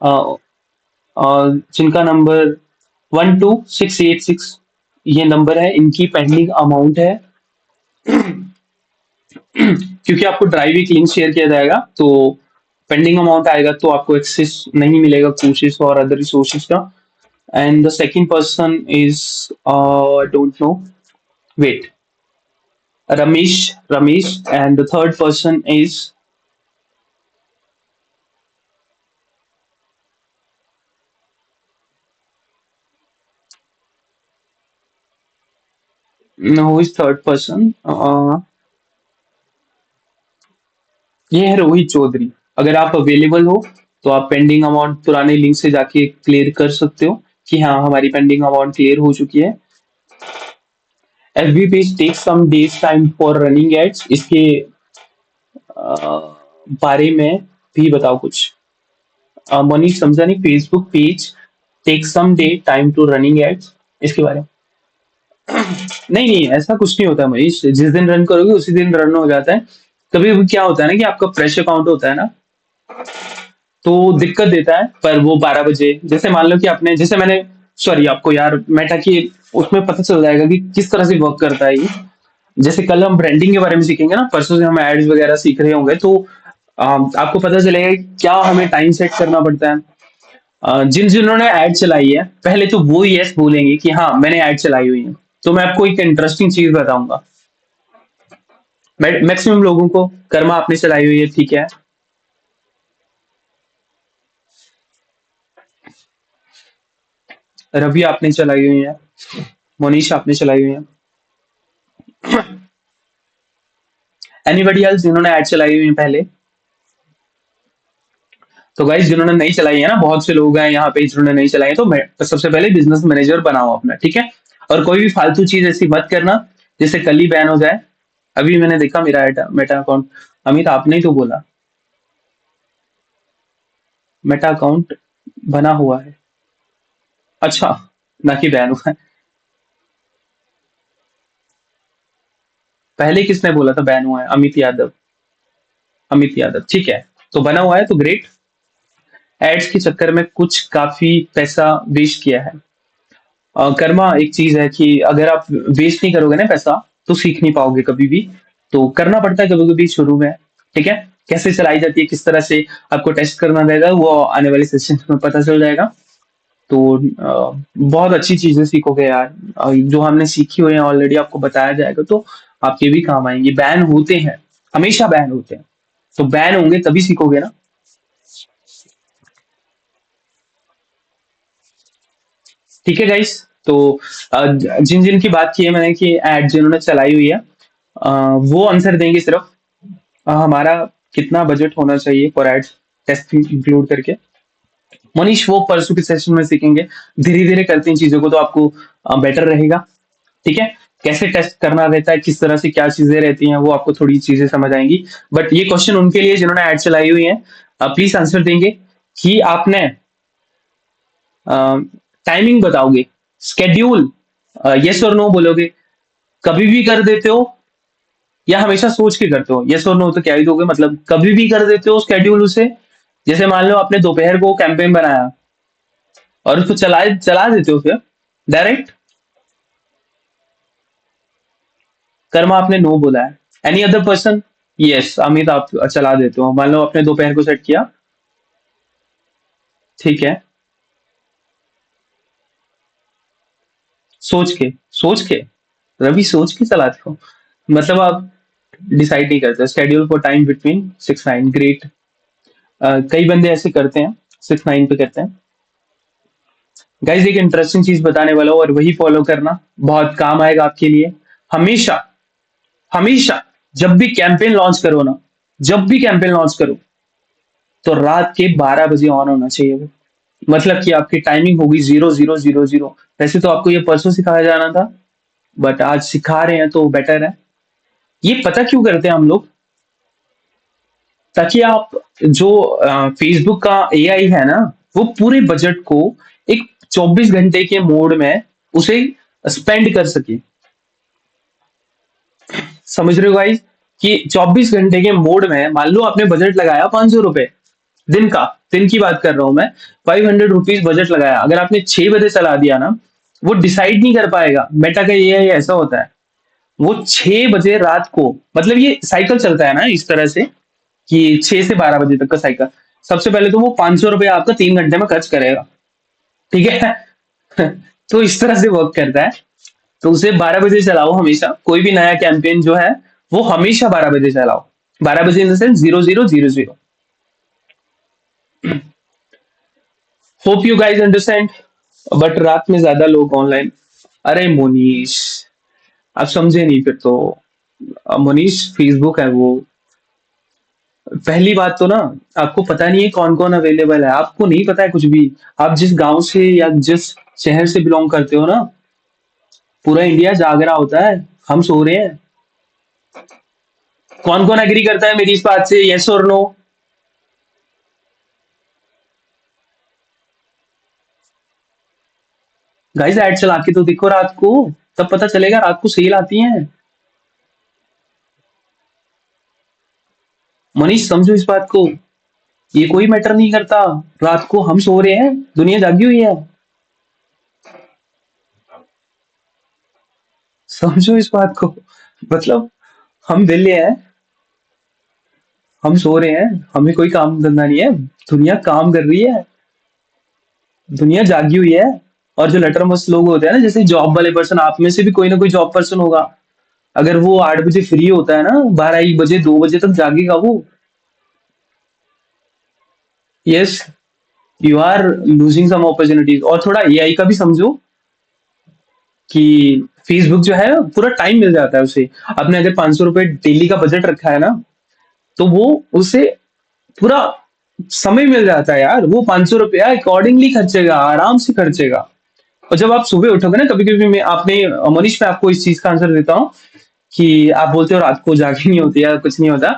अ, जिनका नंबर 12686, ये नंबर है, इनकी पेंडिंग अमाउंट है। क्योंकि आपको ड्राइव एक लिंक शेयर किया जाएगा, तो पेंडिंग अमाउंट आएगा तो आपको एक्सेस नहीं मिलेगा कोर्सेज और अदर रिसोर्सेज का। And the second person is, don't know, wait, Ramesh, and the third person is, who is third person? ये है रोहित चौधरी। अगर आप अवेलेबल हो तो आप पेंडिंग अमाउंट पुराने लिंक से जाके क्लियर कर सकते हो कि हाँ हमारी पेंडिंग अमाउंट क्लियर हो चुकी है। FB page take some days time for running ads, इसके बारे में भी बताओ कुछ। मनीष समझा नहीं। Facebook page take some day time to running ads, इसके बारे में। नहीं नहीं, ऐसा कुछ नहीं होता मनीष, जिस दिन रन करोगे उसी दिन रन हो जाता है। कभी कभी क्या होता है ना कि आपका फ्रेश अकाउंट होता है ना, तो दिक्कत देता है। पर वो 12 बजे, जैसे मान लो कि आपने, जैसे मैंने, सॉरी आपको यार मेटा की उसमें पता चल जाएगा कि किस तरह से वर्क करता है ये। जैसे कल हम ब्रांडिंग के बारे में सीखेंगे ना, परसों से हम एड्स वगैरह सीख रहे होंगे, तो आपको पता चलेगा कि क्या हमें टाइम सेट करना पड़ता है। जिन जिन्होंने ऐड चलाई है पहले तो वो यस बोलेंगे कि हाँ मैंने ऐड चलाई हुई है। तो मैं आपको एक इंटरेस्टिंग चीज बताऊंगा। मैक्सिमम लोगों को कर्मा आपने चलाई हुई है, ठीक है। रवि आपने चलाई हुई है। मोनीश आपने चलाई हुई है। एनीबडी एल्स जिन्होंने ऐड चलाई हुई है पहले? तो गाइस जिन्होंने नहीं चलाई है ना, बहुत से लोग हैं यहाँ पे जिन्होंने नहीं चलाई है, तो तो सबसे पहले बिजनेस मैनेजर बनाओ अपना, ठीक है। और कोई भी फालतू चीज ऐसी मत करना जिससे कल ही बैन हो जाए। अभी मैंने देखा मेरा मेटा अकाउंट, अमित आपने ही तो बोला मेटा अकाउंट बना हुआ है। अच्छा, ना कि बैन हुआ है। पहले किसने बोला था बैन हुआ है? अमित यादव। अमित यादव, ठीक है। तो बना हुआ है तो ग्रेट। एड्स के चक्कर में कुछ काफी पैसा वेस्ट किया है। कर्मा एक चीज है कि अगर आप वेस्ट नहीं करोगे ना पैसा, तो सीख नहीं पाओगे कभी भी। तो करना पड़ता है कभी कभी शुरू में, ठीक है। कैसे चलाई जाती है, किस तरह से आपको टेस्ट करना रहेगा, वो आने वाले सेशन में पता चल जाएगा। तो बहुत अच्छी चीजें सीखोगे यार। जो हमने सीखी हुई है ऑलरेडी आपको बताया जाएगा, तो आपके भी काम आएंगे। बैन होते हैं, हमेशा बैन होते हैं, तो बैन होंगे तभी सीखोगे ना। ठीक है गाइस। तो जिन जिन की बात की है मैंने कि एड जिन्होंने चलाई हुई है, वो आंसर देंगे सिर्फ। हमारा कितना बजट होना चाहिए फॉर एड्स, टेस्ट इंक्लूड करके। मनीष वो परसों के सेशन में सीखेंगे। धीरे धीरे करते हैं चीजों को तो आपको बेटर रहेगा, ठीक है। कैसे टेस्ट करना रहता है, किस तरह से क्या चीजें रहती हैं, वो आपको थोड़ी चीजें समझ आएंगी। बट ये क्वेश्चन उनके लिए जिन्होंने एड चलाई हुई है, प्लीज आंसर देंगे कि आपने टाइमिंग बताओगे, स्केड्यूल, यस और नो बोलोगे। कभी भी कर देते हो या हमेशा सोच के करते हो? यस और नो तो क्या ही दोगे, मतलब कभी भी कर देते हो स्केड्यूल उसे। जैसे मान लो आपने दोपहर को कैंपेन बनाया और उसको चला चला देते हो फिर डायरेक्ट। कर्मा आपने नो बोला है। Any other person? Yes Amit आप चला देते हो। मान लो आपने दोपहर को सेट किया, ठीक है। सोच के, सोच के, रवि सोच के चलाते हो, मतलब आप डिसाइड नहीं करते। Schedule for time between 6-9, great. कई बंदे ऐसे करते हैं, 6-9 पे करते हैं। गाइज एक इंटरेस्टिंग चीज बताने वाला हूँ और वही फॉलो करना, बहुत काम आएगा आपके लिए। हमेशा, हमेशा जब भी कैंपेन लॉन्च करो ना, जब भी कैंपेन लॉन्च करो, तो रात के 12 बजे ऑन होना चाहिए वो। मतलब कि आपकी टाइमिंग होगी 0000। वैसे तो आपको ये परसों सिखाया जाना था, बट आज सिखा रहे हैं तो बेटर है। ये पता क्यों करते हैं हम लोग? ताकि आप जो फेसबुक का एआई है ना, वो पूरे बजट को एक 24 घंटे के मोड में उसे स्पेंड कर सके। समझ रहे हो गाइस? कि 24 घंटे के मोड में मान लो आपने बजट लगाया 500 रुपए दिन का, दिन की बात कर रहा हूं मैं। 500 रुपीज बजट लगाया, अगर आपने 6 बजे चला दिया ना, वो डिसाइड नहीं कर पाएगा। मेटा का ये ऐसा होता है, वो 6 बजे रात को, मतलब ये साइकिल चलता है ना इस तरह से कि 6 से 12 बजे तक का साइकिल। सबसे पहले तो वो 500 रुपये आपका 3 घंटे में खर्च करेगा, ठीक है। तो इस तरह से वर्क करता है। तो उसे 12 बजे चलाओ हमेशा, कोई भी नया कैंपेन जो है वो हमेशा 12 बजे चलाओ। 12 बजे इन the sense 0000। Hope you guys understand. But रात में ज्यादा लोग ऑनलाइन। अरे मोनीश, आप समझे नहीं फिर तो। मनीष, फेसबुक है वो। पहली बात तो ना, आपको पता नहीं है कौन कौन अवेलेबल है, आपको नहीं पता है कुछ भी। आप जिस गांव से या जिस शहर से बिलोंग करते हो ना, पूरा इंडिया जाग रहा होता है, हम सो रहे हैं। कौन कौन एग्री करता है मेरी इस बात से, यस और नो? गाइस ऐड चला के तो देखो रात को, तब पता चलेगा, रात को सेल आती है। मनीष समझो इस बात को, ये कोई मैटर नहीं करता। रात को हम सो रहे हैं, दुनिया जागी हुई है। समझो इस बात को, मतलब हम दिल्ली हैं, हम सो रहे हैं, हमें कोई काम धंधा नहीं है। दुनिया काम कर रही है, दुनिया जागी हुई है। और जो लटर मस्त लोग होते हैं ना, जैसे जॉब वाले पर्सन, आप में से भी कोई ना कोई जॉब पर्सन होगा। अगर वो 8 बजे फ्री होता है ना, 12 1 बजे 2 बजे तक जागेगा वो। Yes, you are losing some opportunities. और थोड़ा एआई का भी समझो कि फेसबुक जो है पूरा टाइम मिल जाता है उसे। आपने अगर 500 रुपए डेली का बजट रखा है ना, तो वो उसे पूरा समय मिल जाता है यार। वो 500 रुपया अकॉर्डिंगली खर्चेगा, आराम से खर्चेगा। और जब आप सुबह उठोगे ना, कभी कभी मैं आपने मनीष, मैं आपको इस चीज का आंसर देता हूँ कि आप बोलते हो रात को जागी नहीं होती या कुछ नहीं होता।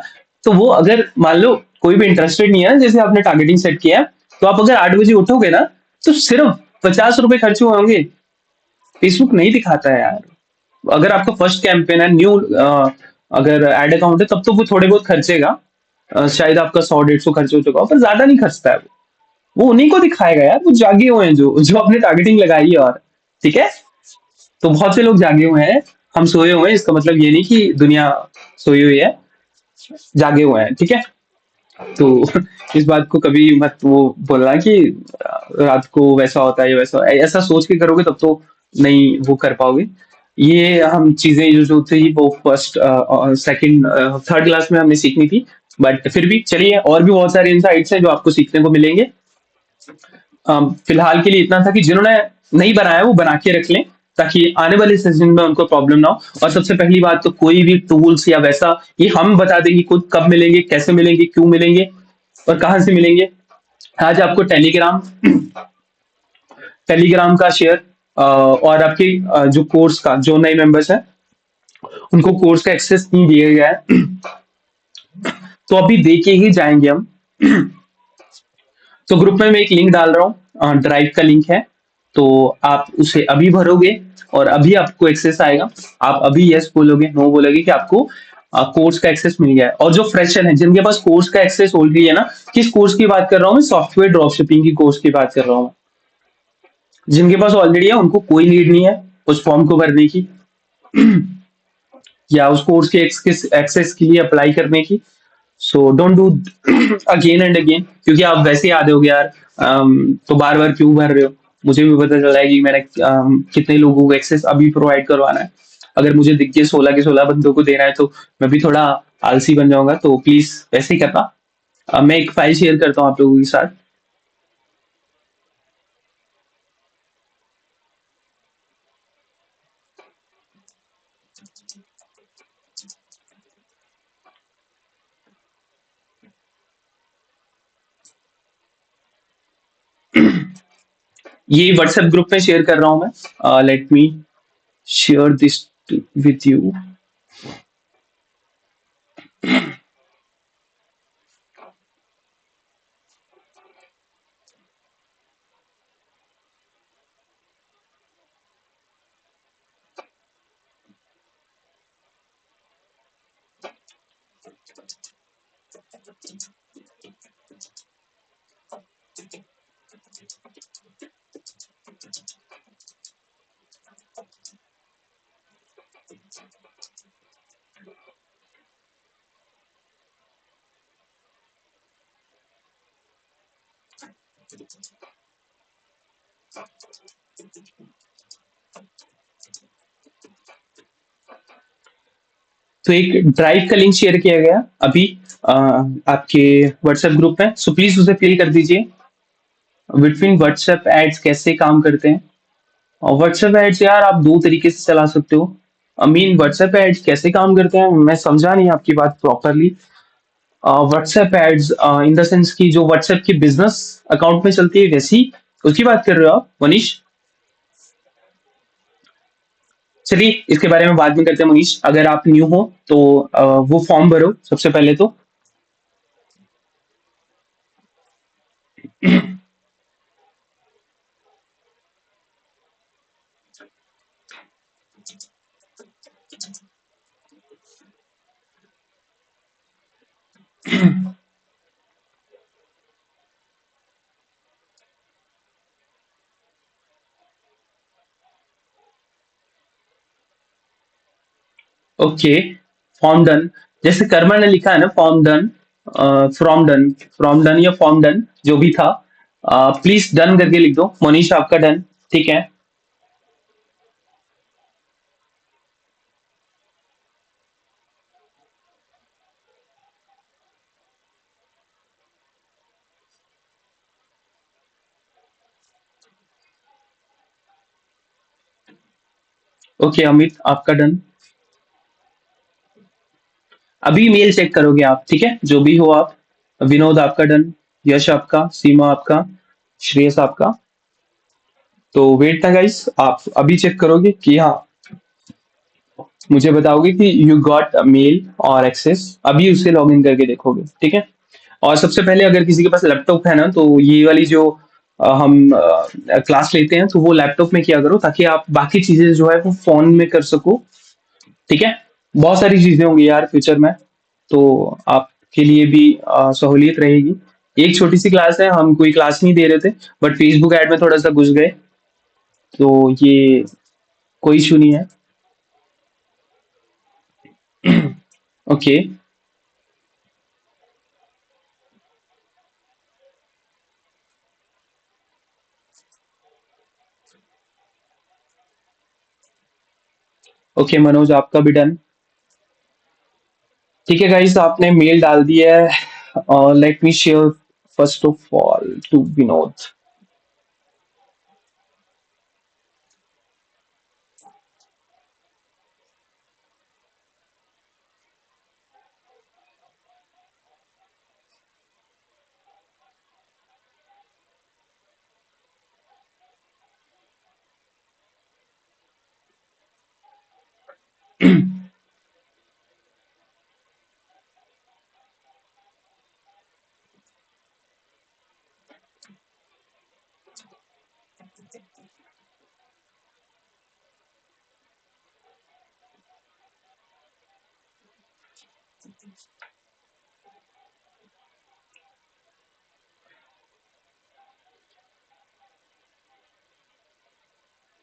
तो वो अगर मान लो कोई भी इंटरेस्टेड नहीं है, जैसे आपने टारगेटिंग सेट किया है, तो आप अगर 8 बजे उठोगे ना, तो सिर्फ 50 रुपए खर्च हुए होंगे। फेसबुक नहीं दिखाता है यार। अगर आपका फर्स्ट कैंपेन है, न्यू अगर एड अकाउंट है, तब तो वो थोड़े बहुत खर्चेगा। शायद आपका 100 150 खर्च हो चुका हो, पर ज्यादा नहीं खर्चता है वो उन्हीं को दिखाएगा यार, वो जागे हुए हैं जो जो अपने टारगेटिंग लगाई है। और ठीक है, तो बहुत से लोग जागे हुए हैं, हम सोए हुए हैं, इसका मतलब ये नहीं कि दुनिया सोई हुई है, जागे हुए हैं, ठीक है। तो इस बात को कभी मत वो बोलना कि रात को वैसा होता है या वैसा, ऐसा सोच के करोगे तब तो नहीं वो कर पाओगे। ये हम चीजें जो थी वो फर्स्ट सेकंड थर्ड क्लास में हमने सीखनी थी। बट फिर भी चलिए, और भी बहुत सारे इनसाइट्स हैं जो आपको सीखने को मिलेंगे। फिलहाल के लिए इतना था कि जिन्होंने नहीं बनाया वो बना के रख लें, ताकि आने वाले सेशन में उनको प्रॉब्लम ना हो। और सबसे पहली बात तो, कोई भी टूल्स या वैसा, ये हम बता देंगे खुद कब मिलेंगे, कैसे मिलेंगे, क्यों मिलेंगे और कहाँ से मिलेंगे। आज आपको टेलीग्राम, टेलीग्राम का शेयर और आपके जो कोर्स का, जो नए मेंबर्स हैं उनको कोर्स का एक्सेस नहीं दिया गया है, तो अभी दे के ही जाएंगे हम। तो ग्रुप में मैं एक लिंक डाल रहा हूँ, ड्राइव का लिंक है। तो आप उसे अभी भरोगे और अभी आपको एक्सेस आएगा। आप अभी यस बोलोगे, नो बोलोगे कि आपको कोर्स का एक्सेस मिल गया है। और जो फ्रेशर है जिनके पास कोर्स का एक्सेस ऑलरेडी है ना, किस कोर्स की बात कर रहा हूँ मैं, सॉफ्टवेयर ड्रॉप शिपिंग की कोर्स की बात कर रहा हूँ। जिनके पास ऑलरेडी है उनको कोई नीड नहीं है उस फॉर्म को भरने की, या उस कोर्स के एक्सेस के लिए अप्लाई करने की। So don't do again and again, क्योंकि आप वैसे ही याद हो गया यार, तो बार बार क्यों भर रहे हो। मुझे भी पता चल रहा है कि मैंने कितने लोगों को एक्सेस अभी प्रोवाइड करवाना है। अगर मुझे दिख के 16 के 16 बंदों को देना है, तो मैं भी थोड़ा आलसी बन जाऊंगा। तो प्लीज वैसे ही करना। मैं एक फाइल शेयर करता हूँ आप लोगों के साथ। ये व्हाट्सएप ग्रुप में शेयर कर रहा हूँ मैं। Late me share this with you. तो एक ड्राइव का लिंक शेयर किया गया अभी आपके व्हाट्सएप ग्रुप में, सो प्लीज उसे फिल कर दीजिए। बिटवीन व्हाट्सएप एड्स कैसे काम करते हैं। और व्हाट्सएप एड्स यार आप दो तरीके से चला सकते हो। मीन व्हाट्सएप एड्स कैसे काम करते हैं, मैं समझा नहीं आपकी बात properly. WhatsApp ads in the sense कि जो व्हाट्सएप की बिजनेस अकाउंट में चलती है वैसी, उसकी बात कर रहे हो आप मनीष? चलिए इसके बारे में बाद में करते हैं मनीष, अगर आप न्यू हो तो वो फॉर्म भरो सबसे पहले तो। Okay, form done. जैसे कर्मा ने लिखा है ना, form done, from done, from done या फॉर्म डन जो भी था, प्लीज डन करके लिख दो मनीष, आपका डन। ठीक है। ओके अमित, आपका डन। अभी मेल चेक करोगे आप, ठीक है, जो भी हो आप। विनोद आपका डन, यश आपका, सीमा आपका, श्रेयस आपका। तो वेट ना गाइस, आप अभी चेक करोगे कि हाँ, मुझे बताओगे कि यू गॉट मेल और एक्सेस, अभी उसे लॉग इन करके देखोगे, ठीक है। और सबसे पहले अगर किसी के पास लैपटॉप है ना, तो ये वाली जो हम क्लास लेते हैं तो वो लैपटॉप में किया करो, ताकि आप बाकी चीजें जो है वो फोन में कर सको, ठीक है। बहुत सारी चीजें होंगी यार फ्यूचर में, तो आपके लिए भी सहूलियत रहेगी। एक छोटी सी क्लास है, हम कोई क्लास नहीं दे रहे थे, बट फेसबुक ऐड में थोड़ा सा घुस गए, तो ये कोई इशू नहीं है। ओके। ओके मनोज, आपका भी डन। ठीक है गाइस, आपने मेल डाल दिया है, और let me share first of all to Vinod.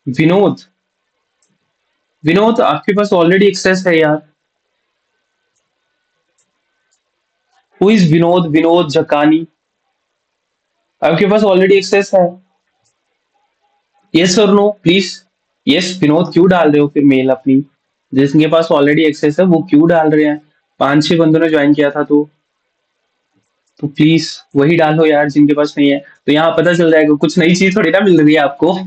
Vinod, Vinod आपके पास ऑलरेडी एक्सेस है यार। हु इज विनोद, विनोद जकानी, आपके पास ऑलरेडी एक्सेस है। यस और नो प्लीज। यस विनोद, क्यों डाल रहे हो फिर मेल अपनी? जिसके पास ऑलरेडी एक्सेस है वो क्यों डाल रहे हैं? 5-6 बंदों ने ज्वाइन किया था, तो प्लीज वही डालो यार जिनके पास नहीं है। तो यहाँ पता चल जाएगा, कुछ नई चीज थोड़ी ना मिल रही है आपको।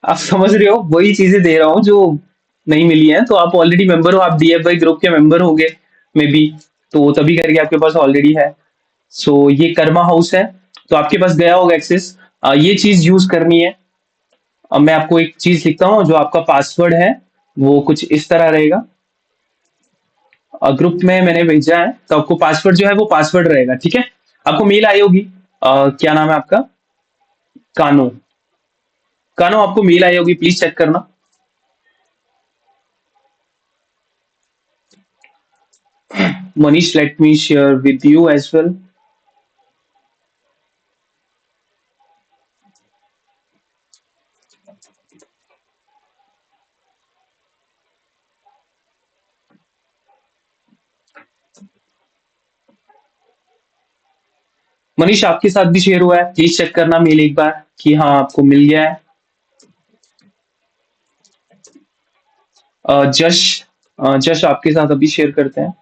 आप समझ रहे हो, वही चीजें दे रहा हूँ जो नहीं मिली है। तो आप ऑलरेडी मेंबर हो, आप डीएफ वाई ग्रुप के मेंबर होंगे मे बी, तो तभी करके आपके पास ऑलरेडी है। सो ये कर्मा हाउस है, तो आपके पास गया होगा एक्सेस। ये चीज यूज करनी है। अब मैं आपको एक चीज लिखता हूँ, जो आपका पासवर्ड है वो कुछ इस तरह रहेगा। ग्रुप में मैंने भेजा है, तो आपको पासवर्ड जो है वो पासवर्ड रहेगा, ठीक है। आपको मेल आई होगी, क्या नाम है आपका? कानो। कानो, आपको मेल आई होगी, प्लीज चेक करना। Manish, let me share with you as well. Manish, आपके साथ भी शेयर हुआ है, प्लीज चेक करना मेल एक बार कि हाँ आपको मिल गया है। जश, जश आपके साथ अभी शेयर करते हैं।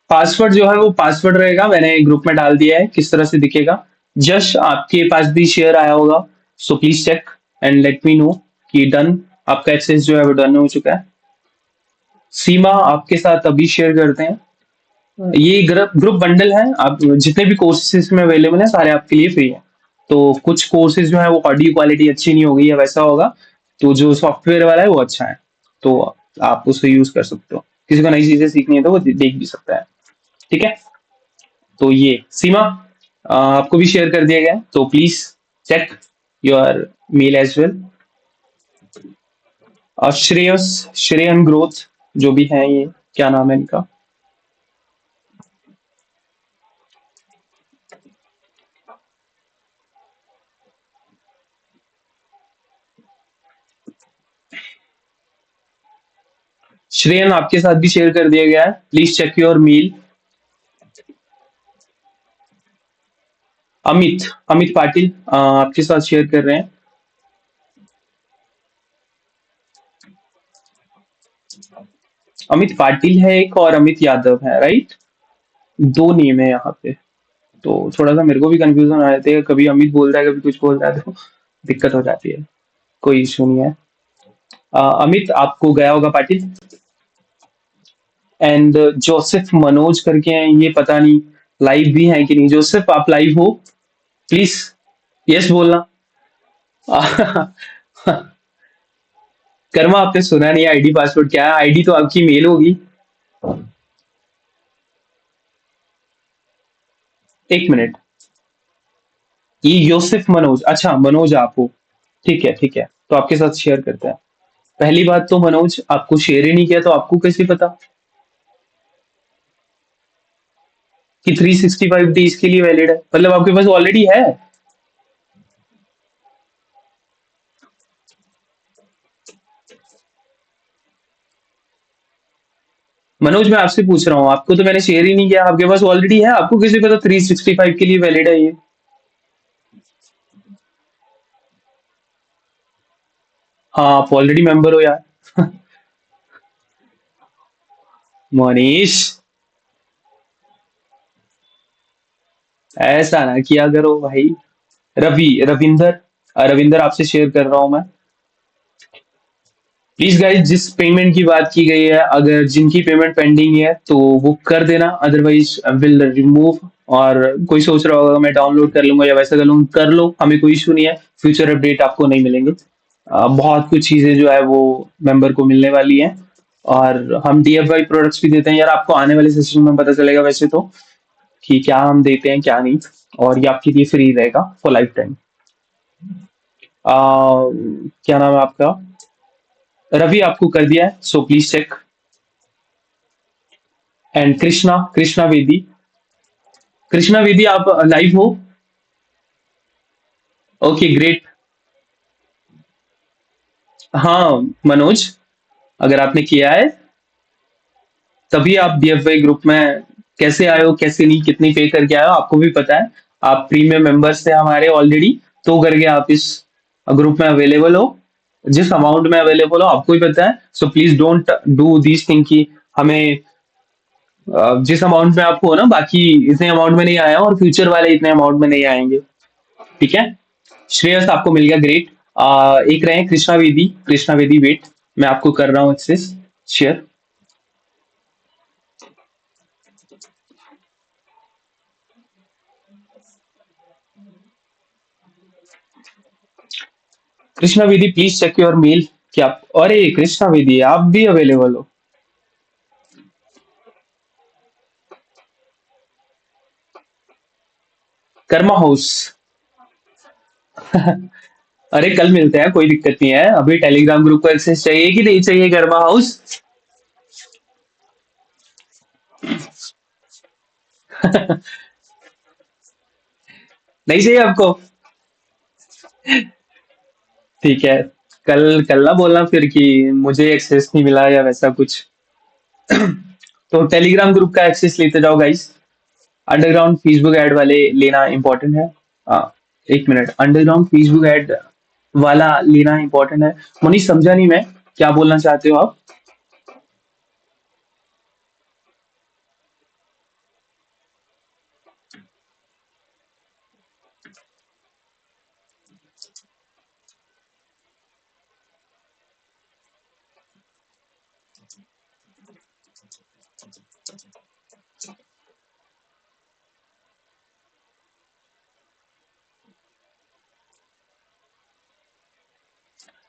पासवर्ड जो है वो पासवर्ड रहेगा, मैंने ग्रुप में डाल दिया है, किस तरह से दिखेगा। जस्ट आपके पास भी शेयर आया होगा, so please check and let me know कि डन, आपका एक्सेस जो है वो डन हो चुका है। सीमा आपके साथ अभी शेयर करते हैं। ये ग्रुप ग्रुप बंडल है, आप जितने भी कोर्सेज में अवेलेबल है सारे आपके लिए फ्री है। तो कुछ कोर्सेज जो है वो ऑडियो क्वालिटी अच्छी नहीं होगी या वैसा होगा, तो जो सॉफ्टवेयर वाला है वो अच्छा है, तो आप उसको यूज कर सकते हो। किसी को नई चीजें सीखनी है तो वो देख भी सकता है। ठीक है, तो ये सीमा आपको भी शेयर कर दिया गया है, तो please check your mail as well. और श्रेयस, श्रेयन ग्रोथ जो भी है, ये क्या नाम है इनका। श्रेयन आपके साथ भी शेयर कर दिया गया है, please check your mail. Amit, Amit Patil आपके साथ शेयर कर रहे हैं। अमित पाटिल है एक और अमित यादव है, राइट। दो नेम है यहाँ पे, तो थोड़ा सा मेरे को भी कंफ्यूजन आ जाती है, कभी अमित बोलता है कभी कुछ बोलता है, तो दिक्कत हो जाती है। कोई इशू नहीं है। अमित आपको गया होगा पाटिल। एंड जोसेफ मनोज करके हैं, ये पता नहीं लाइव भी है कि नहीं। जोसेफ आप लाइव हो, प्लीज यस बोलना। कर्मा आपने सुना नहीं आईडी पासवर्ड क्या है, आईडी तो आपकी मेल होगी। एक मिनट, ये योसेफ मनोज, अच्छा मनोज आप हो। ठीक है ठीक है, तो आपके साथ शेयर करते हैं। पहली बात तो मनोज आपको शेयर ही नहीं किया, तो आपको कैसे पता कि 365 डेज के लिए वैलिड है, मतलब आपके पास ऑलरेडी है। मनोज मैं आपसे पूछ रहा हूँ, आपको तो मैंने शेयर ही नहीं किया, आपके पास ऑलरेडी है, आपको कैसे पता 365 के लिए वैलिड है ये। हाँ आप ऑलरेडी मेंबर हो यार। मनीष, ऐसा ना किया करो भाई। रवि, रविंदर, रविंदर आपसे शेयर कर रहा हूं मैं। प्लीज गाइस, जिस पेमेंट की बात की गई है, अगर जिनकी पेमेंट पेंडिंग है तो वो कर देना, अदरवाइज विल रिमूव। और कोई सोच रहा होगा मैं डाउनलोड कर लूंगा या वैसा कर लूंगा, कर लो, हमें कोई इशू नहीं है। फ्यूचर अपडेट आपको नहीं मिलेंगे। बहुत कुछ चीजें जो है वो मेंबर को मिलने वाली हैं। और हम डीएफआई प्रोडक्ट्स भी देते हैं यार, आपको आने वाले सेशन में पता चलेगा वैसे तो कि क्या हम देते हैं क्या नहीं। और ये आपके लिए फ्री रहेगा फॉर लाइफ टाइम। क्या नाम है आपका। रवि आपको कर दिया है, so please check. And Krishna, Krishna Vedi, Krishna Vedi आप लाइव हो। Okay great. हाँ मनोज, अगर आपने किया है तभी आप डीएफआई ग्रुप में कैसे आए हो, कैसे नहीं, कितनी पे करके आए हो आपको भी पता है। आप प्रीमियम मेंबर्स थे हमारे ऑलरेडी, तो करके आप इस ग्रुप में अवेलेबल हो। जिस अमाउंट में अवेलेबल हो आपको ही पता है, so please don't do this thing कि हमें जिस अमाउंट में आपको हो ना, बाकी इतने अमाउंट में नहीं आया और फ्यूचर वाले इतने अमाउंट में नहीं आएंगे। ठीक है, श्रेयस आपको मिल गया, ग्रेट। एक रहे कृष्णा वेदी, कृष्णा वेदी वेट, मैं आपको कर रहा हूँ एक्सेस शेयर। कृष्णा वेदी प्लीज चेक योर मेल। क्या अरे कृष्णा वेदी आप भी अवेलेबल हो। कर्मा हाउस। अरे कल मिलते हैं, कोई दिक्कत नहीं है, अभी टेलीग्राम ग्रुप को एक्सेस चाहिए कि नहीं चाहिए कर्मा हाउस। नहीं चाहिए आपको। ठीक है, कल कल ना बोलना फिर कि मुझे एक्सेस नहीं मिला या वैसा कुछ। तो टेलीग्राम ग्रुप का एक्सेस लेते जाओ गाइस। अंडरग्राउंड फेसबुक ऐड वाले लेना इंपॉर्टेंट है। हाँ, एक मिनट, अंडरग्राउंड फेसबुक ऐड वाला लेना इंपॉर्टेंट है। मनीष समझा नहीं मैं, क्या बोलना चाहते हो आप।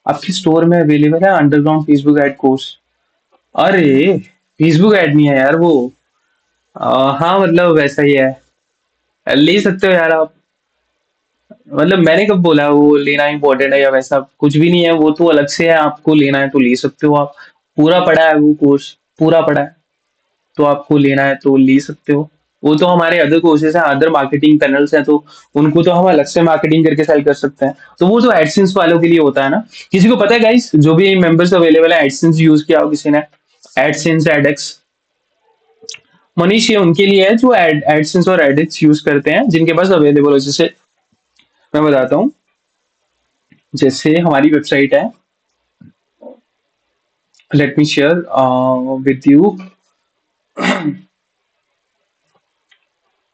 आपके स्टोर में अवेलेबल है अंडरग्राउंड फेसबुक एड कोर्स? अरे फेसबुक ऐड नहीं है यार वो। हाँ मतलब वैसा ही है। ले सकते हो यार आप। मतलब मैंने कब बोला वो लेना इंपॉर्टेंट है या वैसा कुछ भी नहीं है, वो तो अलग से है, आपको लेना है तो ले सकते हो आप। पूरा पड़ा है वो कोर्स, पूरा पड़ा है। तो आपको लेना है तो ले सकते हो। वो तो हमारे अदर कोर्सेज हैं, अदर मार्केटिंग पैनल्स हैं, तो उनको तो हम अलग से मार्केटिंग करके सेल कर सकते हैं। तो वो तो एडसेंस वालों के लिए होता है ना। किसी को पता है गाइस, जो भी मेंबर्स अवेलेबल है एडसेंस यूज किया हो किसी ने? एडसेंस, एडेक्स। मनीष ये उनके लिए है जो एडसेंस और एडिट्स यूज करते हैं, जिनके पास अवेलेबल हो। जैसे मैं बताता हूँ, जैसे हमारी वेबसाइट है, late me share with you.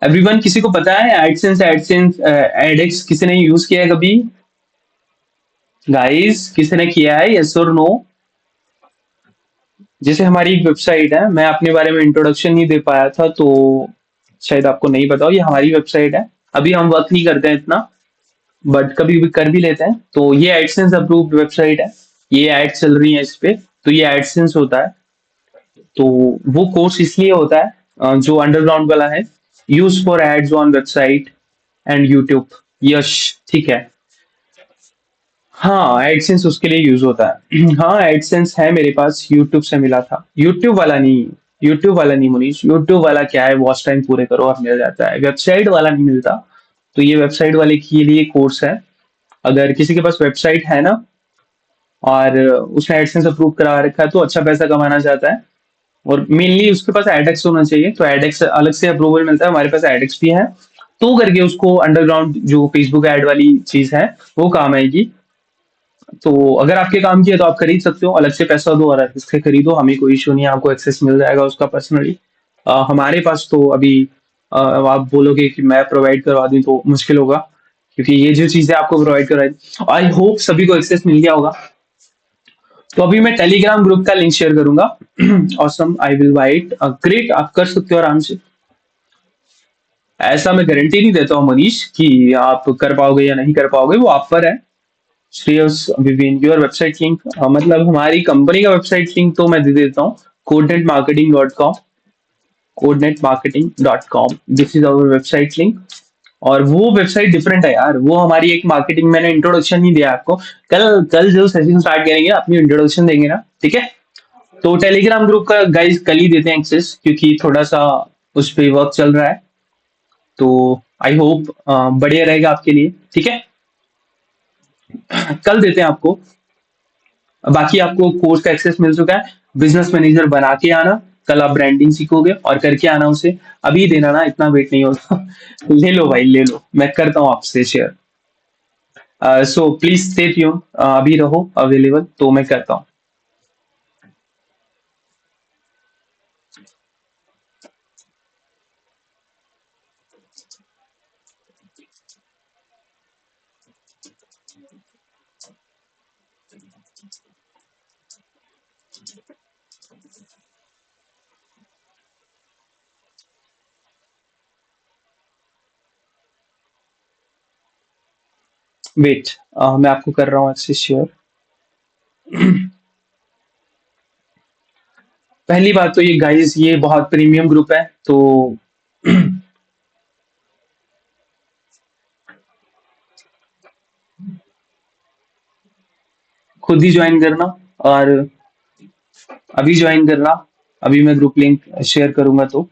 Everyone, किसी को पता है एडसेंस, एडसेंस एडिट्स किसी ने यूज किया है कभी? गाइस किसी ने किया है, यस और नो? जैसे हमारी एक वेबसाइट है, मैं अपने बारे में इंट्रोडक्शन नहीं दे पाया था तो शायद आपको नहीं पता हो, ये हमारी वेबसाइट है। अभी हम वर्क नहीं करते हैं इतना, बट कभी भी कर भी लेते हैं। तो ये एडसेंस अप्रूव्ड वेबसाइट है, ये एड चल रही है इस पे, तो ये एडसेंस होता है। तो वो कोर्स इसलिए होता है जो अंडरग्राउंड वाला है, use for ads on website and YouTube. Yes, ठीक है। हाँ एडसेंस उसके लिए यूज होता है। हाँ एडसेंस है मेरे पास, यूट्यूब से मिला था। यूट्यूब वाला नहीं, यूट्यूब वाला नहीं मुनीष, यूट्यूब वाला क्या है, वॉच टाइम पूरे करो और मिल जाता है, वेबसाइट वाला नहीं मिलता। तो ये वेबसाइट वाले के लिए कोर्स है। अगर किसी के पास वेबसाइट है ना, और उसने एडसेंस अप्रूव करा रखा है, तो अच्छा पैसा कमाना चाहता है, और मेनली उसके पास एडेक्स होना चाहिए, तो एडेक्स अलग से अप्रूवल मिलता है, हमारे पास एडेक्स भी है। तो करके उसको अंडरग्राउंड जो फेसबुक ऐड वाली चीज है वो काम आएगी। तो अगर आपके काम की है तो आप खरीद सकते हो, अलग से पैसा दो और इससे खरीदो, हमें कोई इशू नहीं है, आपको एक्सेस मिल जाएगा उसका पर्सनली। हमारे पास तो अभी आप बोलोगे कि मैं प्रोवाइड करवा दूं तो मुश्किल होगा, क्योंकि ये जो चीजें आपको प्रोवाइड करवाई, आई होप सभी को एक्सेस मिल गया होगा। तो अभी मैं टेलीग्राम ग्रुप का लिंक शेयर करूंगा। Awesome, I will white great, आप कर सकते हो आराम से। ऐसा मैं गारंटी नहीं देता हूँ मनीष कि आप कर पाओगे या नहीं कर पाओगे, वो आप पर है। Shreyas Viven, your website link, मतलब हमारी कंपनी का वेबसाइट लिंक तो मैं दे देता हूँ। coordinatemarketing.com, coordinatemarketing.com, this is our website link. और वो वेबसाइट डिफरेंट है यार, वो हमारी एक मार्केटिंग, मैंने इंट्रोडक्शन नहीं दिया आपको। कल कल जो सेशन स्टार्ट करेंगे अपनी इंट्रोडक्शन देंगे ना, ठीक है? तो टेलीग्राम ग्रुप का गाइस कल ही देते हैं एक्सेस, क्योंकि थोड़ा सा उस पर वर्क चल रहा है। तो आई होप बढ़िया रहेगा आपके लिए, ठीक है? कल देते हैं आपको। बाकी आपको कोर्स का एक्सेस मिल चुका है, बिजनेस मैनेजर बना के आना। कल आप ब्रांडिंग सीखोगे और करके आना उसे। अभी देना ना, इतना वेट नहीं होता। ले लो भाई ले लो, मैं करता हूँ आपसे share. So please stay tune, अभी रहो अवेलेबल तो मैं करता हूँ। वेट, मैं आपको कर रहा हूँ एक्सेस शेयर। पहली बात तो ये गाइस, ये बहुत प्रीमियम ग्रुप है, तो खुद ही ज्वाइन करना, और अभी ज्वाइन करना। अभी मैं ग्रुप लिंक शेयर करूंगा तो।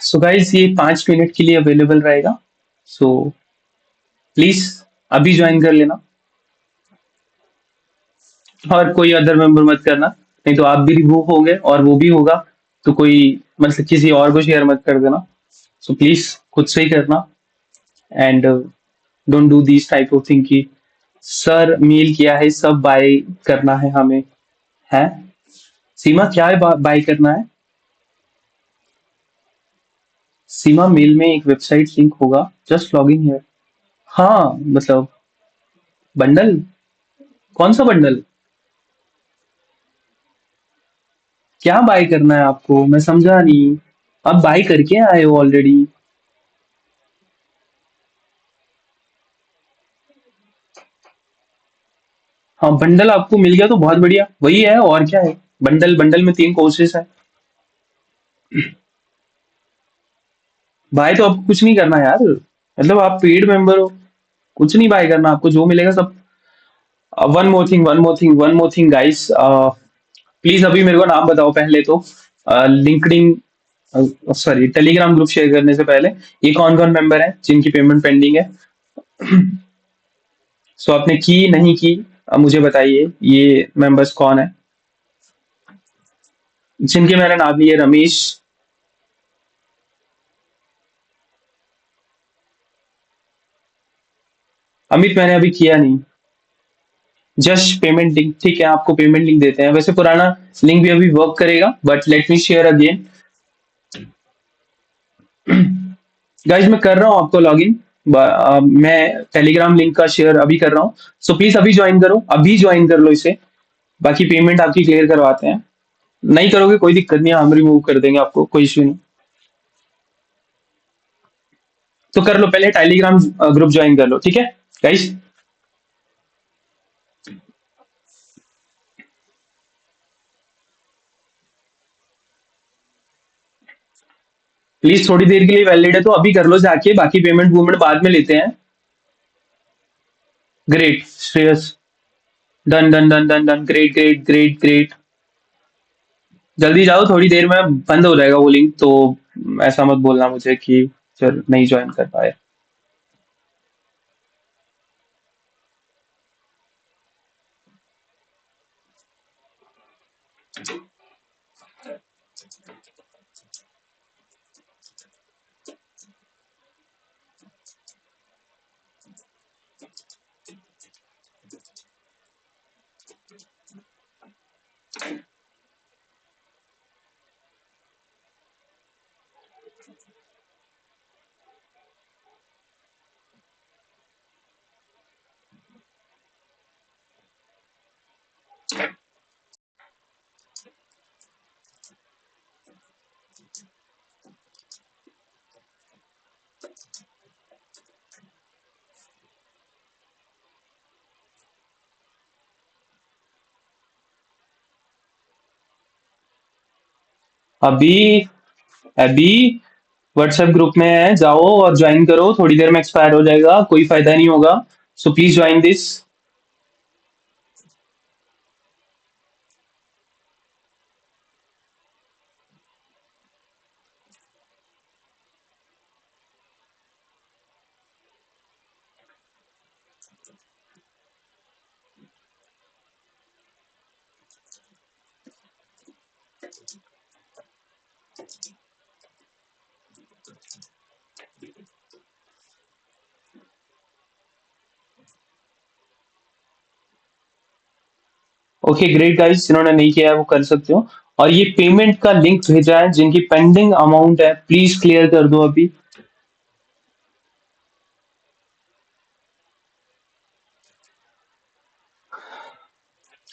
सो गाइस ये 5 मिनट के लिए अवेलेबल रहेगा, सो प्लीज अभी ज्वाइन कर लेना, और कोई अदर मेंबर मत करना, नहीं तो आप भी रिमूव होगे और वो भी होगा, तो कोई मतलब किसी और को शेयर मत कर देना। सो प्लीज खुद से ही करना, and don't do this type of thing कि सर मेल किया है सब बाय करना है हमें, है। सीमा क्या है बाय करना है? सीमा मेल में एक वेबसाइट लिंक होगा, जस्ट लॉग इन हियर। हाँ मतलब बंडल, कौन सा बंडल? क्या बाय करना है आपको, मैं समझा नहीं। आप बाय करके आए हो ऑलरेडी। हाँ बंडल आपको मिल गया तो बहुत बढ़िया, वही है और क्या है। बंडल बंडल में 3 कोर्सेस है। बाय तो आपको कुछ नहीं करना यार, मतलब आप पेड मेंबर हो, कुछ नहीं बाय करना आपको, जो मिलेगा सब। One more thing guys, please अभी मेरे को नाम बताओ पहले तो, LinkedIn, sorry Telegram group share करने से पहले, ये कौन कौन मेंबर है जिनकी पेमेंट पेंडिंग है? सो आपने की नहीं की, अब मुझे बताइए ये मेंबर्स कौन है जिनके मैंने नाम लिए? रमेश, अमित मैंने अभी किया नहीं। जस्ट पेमेंट लिंक, ठीक है आपको पेमेंट लिंक देते हैं, वैसे पुराना लिंक भी अभी वर्क करेगा, but let me share again. Guys मैं कर रहा हूँ आपको लॉग इन, मैं टेलीग्राम लिंक का शेयर अभी कर रहा हूँ, सो प्लीज अभी ज्वाइन करो, अभी ज्वाइन कर लो इसे, बाकी पेमेंट आपकी क्लियर करवाते हैं। नहीं करोगे कोई दिक्कत नहीं है, हम रिमूव कर देंगे आपको, कोई इश्यू नहीं। तो कर लो, पहले टेलीग्राम ग्रुप ज्वाइन कर लो, ठीक है गाइज। प्लीज थोड़ी देर के लिए वैलिड है तो अभी कर लो जाके, बाकी पेमेंट वूमेंट बाद में लेते हैं। Great Shreyas, done done done done done, great great great great. जल्दी जाओ, थोड़ी देर में बंद हो जाएगा वो लिंक, तो ऐसा मत बोलना मुझे कि फिर नहीं ज्वाइन कर पाए। अभी अभी व्हाट्सएप ग्रुप में है, जाओ और ज्वाइन करो, थोड़ी देर में एक्सपायर हो जाएगा, कोई फायदा नहीं होगा, so please join this. Okay great guys, जिन्होंने नहीं किया है वो कर सकते हो, और ये पेमेंट का लिंक भेजा है, जिनकी पेंडिंग अमाउंट है प्लीज क्लियर कर दो अभी।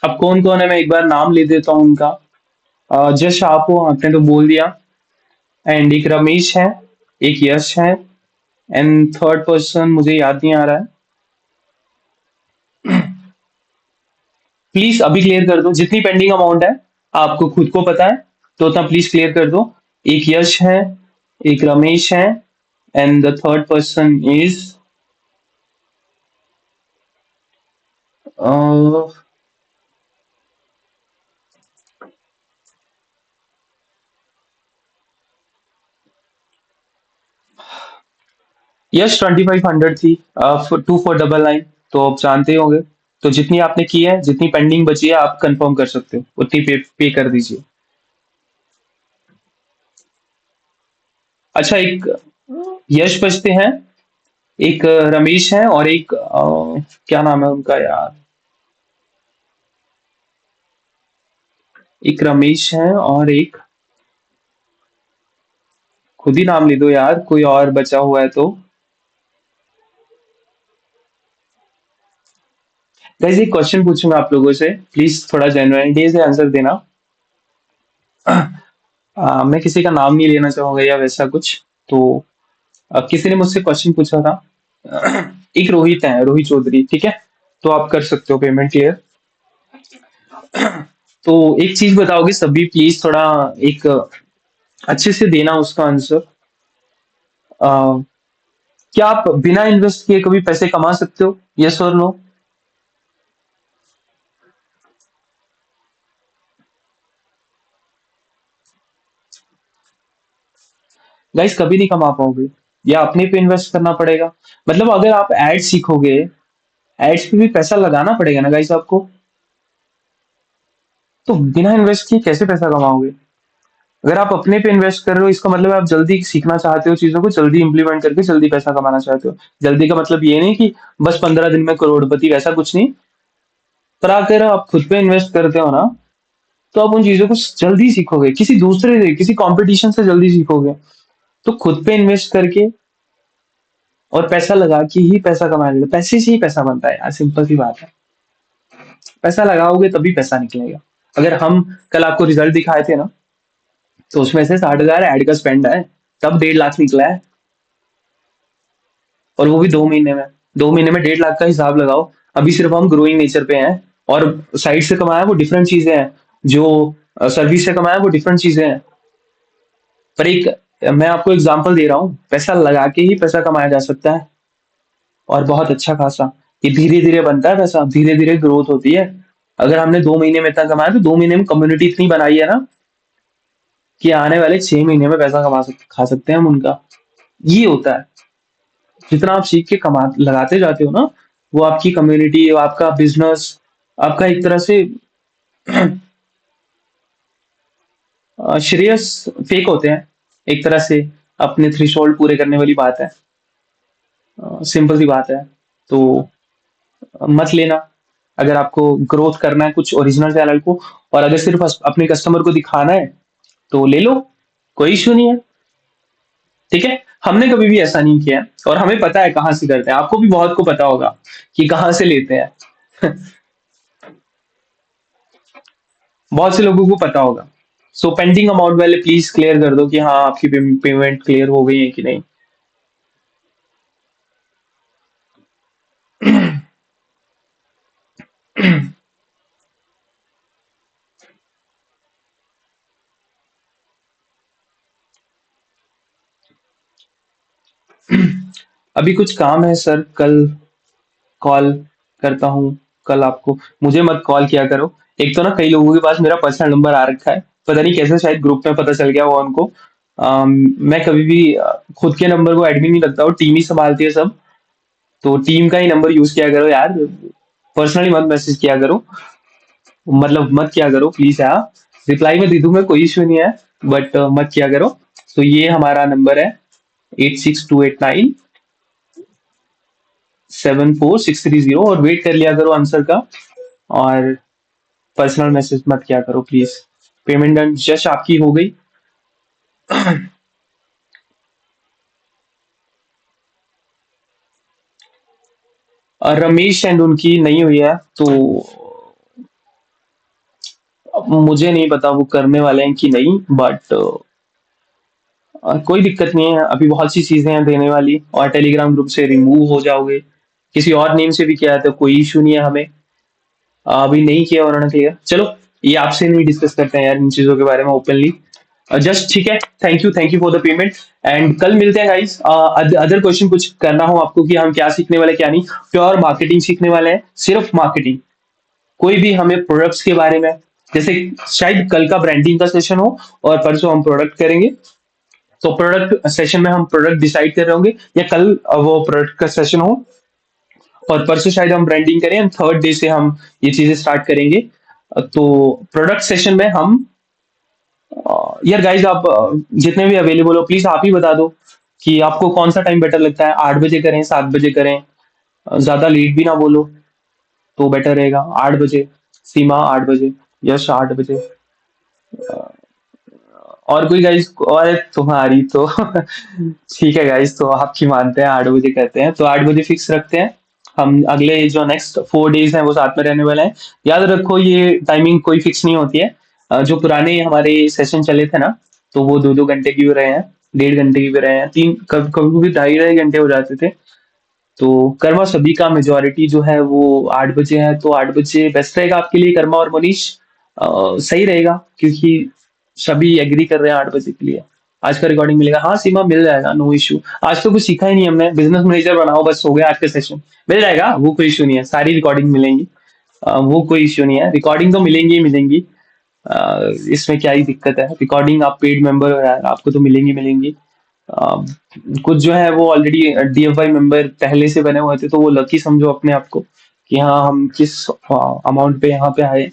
अब कौन कौन है मैं एक बार नाम ले देता हूँ उनका। जश आप हो, आपने तो बोल दिया, एंड एक रमेश है, एक यश है, एंड थर्ड पर्सन मुझे याद नहीं आ रहा है। प्लीज अभी क्लियर कर दो जितनी पेंडिंग अमाउंट है, आपको खुद को पता है, तो उतना प्लीज क्लियर कर दो। एक यश है, एक रमेश है, and the third person is, yes 2500 थी। 2499, तो आप जानते ही होंगे। तो जितनी आपने की है, जितनी पेंडिंग बची है, आप कंफर्म कर सकते हो, उतनी पे कर दीजिए। अच्छा, एक यश बचते हैं, एक रमेश है, और एक क्या नाम है उनका यार, एक रमेश है और एक, खुद ही नाम ले दो यार, कोई और बचा हुआ है तो। गाइस, एक क्वेश्चन पूछूंगा आप लोगों से, प्लीज थोड़ा जेन्युइनिटी से आंसर देना। मैं किसी का नाम नहीं लेना चाहूंगा या वैसा कुछ। तो किसी ने मुझसे क्वेश्चन पूछा था। एक रोहित है, रोहित चौधरी, ठीक है। तो आप कर सकते हो पेमेंट क्लियर। तो एक चीज बताओगे सभी, प्लीज थोड़ा एक अच्छे से देना उसका आंसर। क्या आप बिना इन्वेस्ट किए कभी पैसे कमा सकते हो, यस और नो? गाइस, कभी नहीं कमा पाओगे, या अपने पे इन्वेस्ट करना पड़ेगा। मतलब अगर आप एड सीखोगे, एड्स पे भी पैसा लगाना पड़ेगा ना गाइस आपको। तो बिना इन्वेस्ट किए कैसे पैसा कमाओगे? अगर आप अपने पे इन्वेस्ट कर रहे हो, इसका मतलब आप जल्दी सीखना चाहते हो, चीजों को जल्दी इंप्लीमेंट करके जल्दी पैसा कमाना चाहते हो। जल्दी का मतलब ये नहीं कि बस 15 दिन में करोड़पति, वैसा कुछ नहीं। पर अगर आप खुद पे इन्वेस्ट करते हो ना, तो आप उन चीजों को जल्दी सीखोगे, किसी दूसरे से, किसी कंपटीशन से जल्दी सीखोगे। तो खुद पे इन्वेस्ट करके और पैसा लगा के ही पैसा कमाएंगे, पैसे से ही पैसा बनता है यार, सिंपल सी बात है। पैसा लगाओगे तभी पैसा निकलेगा। अगर हम कल आपको रिजल्ट दिखाए थे ना, तो उसमें से 60,000 ऐड का स्पेंड है, तब 1.5 लाख निकला है। और वो भी 2 महीने में। 2 महीने में 1.5 लाख का हिसाब लगाओ। अभी सिर्फ हम ग्रोइंग नेचर पे हैं, और साइड से कमाया वो डिफरेंट चीजें हैं, जो सर्विस से कमाया वो डिफरेंट चीजें हैं। पर एक, मैं आपको एग्जांपल दे रहा हूँ, पैसा लगा के ही पैसा कमाया जा सकता है, और बहुत अच्छा खासा। ये धीरे धीरे बनता है पैसा, धीरे धीरे ग्रोथ होती है। अगर हमने 2 महीने में इतना कमाया, तो 2 महीने में कम्युनिटी इतनी बनाई है ना, कि आने वाले 6 महीने में पैसा खा सकते हैं हम उनका। ये होता है। जितना आप सीख के कमा लगाते जाते हो ना, वो आपकी कम्युनिटी, आपका बिजनेस, आपका एक तरह से श्रेयस फेक होते हैं, एक तरह से। अपने थ्रेशोल्ड पूरे करने वाली बात है, सिंपल सी बात है। तो मत लेना। अगर आपको ग्रोथ करना है कुछ ओरिजिनल चैनल को, और अगर सिर्फ अपने कस्टमर को दिखाना है, तो ले लो, कोई इश्यू नहीं है। ठीक है। हमने कभी भी ऐसा नहीं किया है, और हमें पता है कहाँ से करते हैं, आपको भी बहुत को पता होगा कि कहाँ से लेते हैं। बहुत से लोगों को पता होगा। सो पेंडिंग अमाउंट वाले प्लीज क्लियर कर दो कि हाँ, आपकी पेमेंट क्लियर हो गई है कि नहीं। अभी कुछ काम है सर, कल कॉल करता हूँ। कल आपको, मुझे मत कॉल किया करो। एक तो ना, कई लोगों के पास मेरा पर्सनल नंबर आ रखा है, पता नहीं कैसे, शायद ग्रुप में पता चल गया हुआ उनको। मैं कभी भी खुद के नंबर को एडमिन नहीं लगता हूँ, टीम ही संभालती है सब। तो टीम का ही नंबर यूज किया करो यार, पर्सनली मत मैसेज किया करो, मतलब मत किया करो प्लीज यार। रिप्लाई में दे दूंगा, कोई इशू नहीं है, बट मत किया करो। तो ये हमारा नंबर है, 8628974630, और वेट कर लिया करो आंसर का। और पर्सनल मैसेज मत किया करो प्लीज। पेमेंट डन, जस्ट आपकी हो गई। रमेश एंड उनकी नहीं हुई है, तो अब मुझे नहीं पता वो करने वाले हैं कि नहीं, बट कोई दिक्कत नहीं है, अभी बहुत सी चीजें हैं देने वाली, और टेलीग्राम ग्रुप से रिमूव हो जाओगे। किसी और नेम से भी किया है तो कोई इशू नहीं है हमें। अभी नहीं किया उन्होंने क्लियर, चलो ये आपसे नहीं डिस्कस करते हैं यार इन चीजों के बारे में ओपनली। जस्ट ठीक है, thank you for the payment. And कल मिलते हैं गाइस। अदर क्वेश्चन कुछ करना हो आपको कि हम क्या सीखने वाले क्या नहीं, प्योर मार्केटिंग सीखने वाले हैं, सिर्फ मार्केटिंग। कोई भी हमें प्रोडक्ट्स के बारे में, जैसे शायद कल का ब्रांडिंग का सेशन हो और परसों हम प्रोडक्ट करेंगे, तो प्रोडक्ट सेशन में हम प्रोडक्ट डिसाइड कर रहे होंगे, या कल वो प्रोडक्ट का सेशन हो और परसों शायद हम ब्रांडिंग करें एंड थर्ड डे से हम ये चीजें स्टार्ट करेंगे। तो प्रोडक्ट सेशन में हम यार गाइस आप जितने भी अवेलेबल हो प्लीज आप ही बता दो कि आपको कौन सा टाइम बेटर लगता है, 8 बजे करें 7 बजे करें, ज्यादा लेट भी ना बोलो तो बेटर रहेगा। 8 बजे, सीमा 8 बजे, यश 8 बजे, और कोई गाइस, और तुम्हारी तो ठीक है गाइस, तो आपकी मानते हैं 8 बजे कहते हैं, तो 8 बजे फिक्स रखते हैं। हम अगले जो नेक्स्ट 4 डेज हैं वो साथ में रहने वाले हैं। याद रखो ये टाइमिंग कोई फिक्स नहीं होती है। जो पुराने हमारे सेशन चले थे ना, तो वो 2-2 घंटे की भी रहे हैं, 1.5 घंटे की भी रहे हैं, तीन कभी कभी भी 2.5-2.5 घंटे हो जाते थे। तो कर्मा सभी का मेजोरिटी जो है वो 8 बजे है, तो 8 बजे बेस्ट रहेगा आपके लिए कर्मा और मनीष। सही रहेगा क्योंकि सभी एग्री कर रहे हैं 8 बजे के लिए। आज का रिकॉर्डिंग मिलेगा, हाँ सीमा मिल जाएगा, नो इशू। आज तो कुछ सीखा ही नहीं हमने, बिजनेस मैनेजर बनाओ बस हो गया आज का सेशन। मिल जाएगा, वो कोई इशू नहीं है, सारी रिकॉर्डिंग मिलेंगी। वो कोई इशू नहीं है, रिकॉर्डिंग तो मिलेंगी ही मिलेंगी। इसमें क्या ही दिक्कत है, रिकॉर्डिंग आप पेड मेंबर हो यार, आपको तो मिलेंगी मिलेंगी। अ, कुछ जो है वो ऑलरेडी डीएफआई मेंबर पहले से बने हुए थे, तो वो लकी समझो अपने आप को कि हाँ हम किस अमाउंट पे यहाँ पे आए।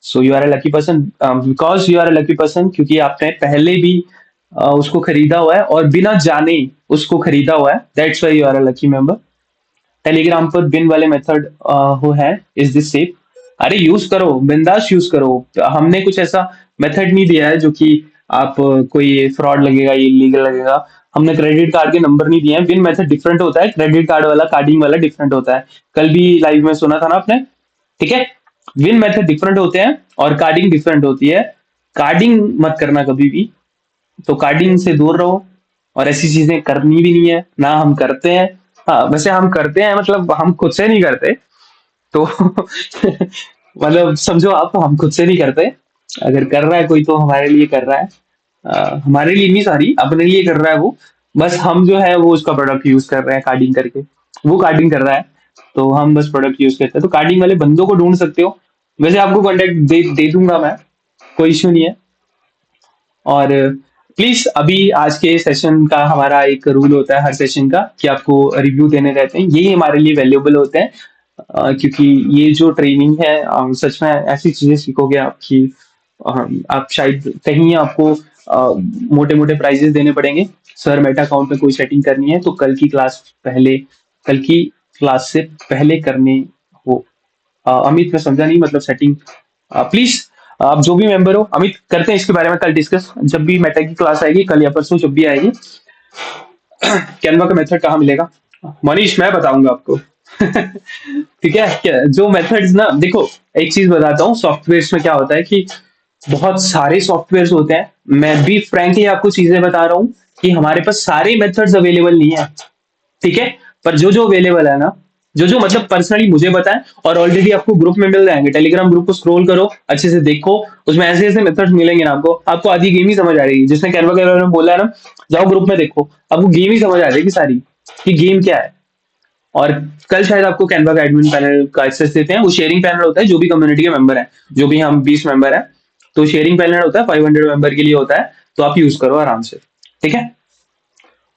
So you are a lucky person, because you are a lucky person, क्योंकि आपने पहले भी उसको खरीदा हुआ है और बिना जाने उसको खरीदा हुआ है, that's why you are a lucky member. Telegram पर बिन वाले मेथड वो है, इज दिस सेफ? अरे यूज करो, बिंदास यूज करो। हमने कुछ ऐसा मेथड नहीं दिया है जो कि आप कोई फ्रॉड लगेगा, ये इलीगल लगेगा। हमने क्रेडिट कार्ड के नंबर नहीं दिए हैं, बिन मेथड डिफरेंट होता है, क्रेडिट कार्ड वाला कार्डिंग वाला डिफरेंट होता है। कल भी लाइव में सुना था ना आपने, ठीक है? विन मेथड डिफरेंट होते हैं और कार्डिंग डिफरेंट होती है। कार्डिंग मत करना कभी भी, तो कार्डिंग से दूर रहो, और ऐसी चीजें करनी भी नहीं है ना हम करते हैं। हाँ वैसे हम करते हैं, मतलब हम खुद से नहीं करते, तो मतलब समझो आप, हम खुद से नहीं करते। अगर कर रहा है कोई तो हमारे लिए कर रहा है। हमारे लिए नहीं, सॉरी अपने लिए कर रहा है वो। बस हम जो है वो उसका प्रोडक्ट यूज कर रहे हैं कार्डिंग करके, वो कार्डिंग कर रहा है, तो हम बस प्रोडक्ट यूज करते हैं। तो कार्डिंग वाले बंदों को ढूंढ सकते हो, वैसे आपको कॉन्टेक्ट दे दूंगा मैं, कोई इश्यू नहीं है। और प्लीज अभी आज के सेशन का हमारा एक रूल होता है हर सेशन का कि आपको रिव्यू देने रहते हैं, यही हमारे लिए वैल्यूएबल होते हैं। क्योंकि ये जो ट्रेनिंग है सच में ऐसी चीजें सीखोगे आपकी, आप शायद कहीं आपको मोटे मोटे प्राइजेस देने पड़ेंगे। सर मेटा अकाउंट में कोई सेटिंग करनी है तो कल की क्लास से पहले करने हो। अमित मैं समझा नहीं, मतलब सेटिंग प्लीज, आप जो भी मेंबर हो, अमित करते हैं इसके बारे में कल डिस्कस, जब भी मेटा की क्लास आएगी, कल या परसों जब भी आएगी। कैनवा का मेथड कहाँ मिलेगा? मनीष मैं बताऊंगा आपको। ठीक है क्या, जो मेथड्स ना देखो, एक चीज बताता हूँ, सॉफ्टवेयर में क्या होता है कि बहुत सारे सॉफ्टवेयर होते हैं। मैं भी फ्रैंकली आपको चीजें बता रहा हूँ कि हमारे पास सारे मेथड्स अवेलेबल नहीं है, ठीक है? पर जो जो अवेलेबल है ना, जो जो मतलब पर्सनली मुझे बताएं, और ऑलरेडी आपको ग्रुप में मिल जाएंगे, टेलीग्राम ग्रुप को स्क्रॉल करो, अच्छे से देखो, उसमें ऐसे ऐसे मेथड्स मिलेंगे ना आपको, आपको आधी गेम ही समझ आ जाएगी। जिसने कैनवा के बारे में बोला है ना, जाओ ग्रुप में देखो, आपको गेम ही समझ आ जाएगी सारी कि गेम क्या है। और कल शायद आपको कैनवा का एडमिन पैनल का एक्सेस देते हैं, वो शेयरिंग पैनल होता है, जो भी कम्युनिटी के मेंबर है, जो भी हम 20 मेंबर है, तो शेयरिंग पैनल होता है, 500 मेंबर के लिए होता है, तो आप यूज करो आराम से, ठीक है?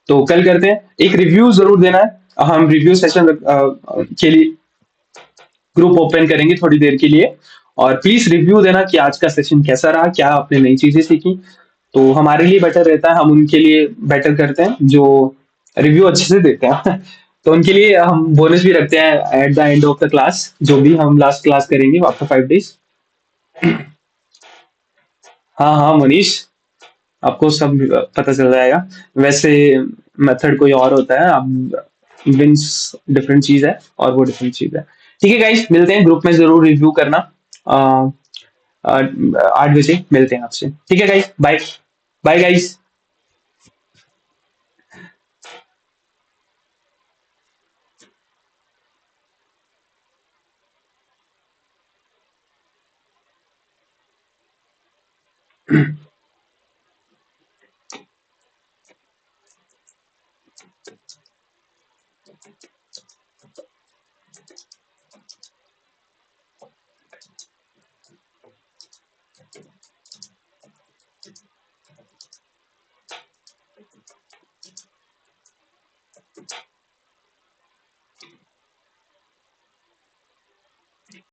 तो कल करते हैं, एक रिव्यू जरूर देना है, हम रिव्यू सेशन के लिए ग्रुप ओपन करेंगे थोड़ी देर के लिए, और प्लीज रिव्यू देना कि आज का सेशन कैसा रहा, क्या आपने नई चीजें सीखी। तो हमारे लिए बेटर रहता है, हम उनके लिए बेटर करते हैं जो रिव्यू अच्छे से देते हैं। तो उनके लिए हम बोनस भी रखते हैं at the end of the class, जो भी हम लास्ट क्लास करेंगे आफ्टर 5 डेज। हाँ हाँ मनीष, आपको सब पता चल जाएगा। वैसे मेथड कोई और होता है, आप विंस डिफरेंट चीज है और वो डिफरेंट चीज है। ठीक है गाइस, मिलते हैं, ग्रुप में जरूर रिव्यू करना। 8 बजे मिलते हैं आपसे, ठीक है गाइस, बाय। Bye guys.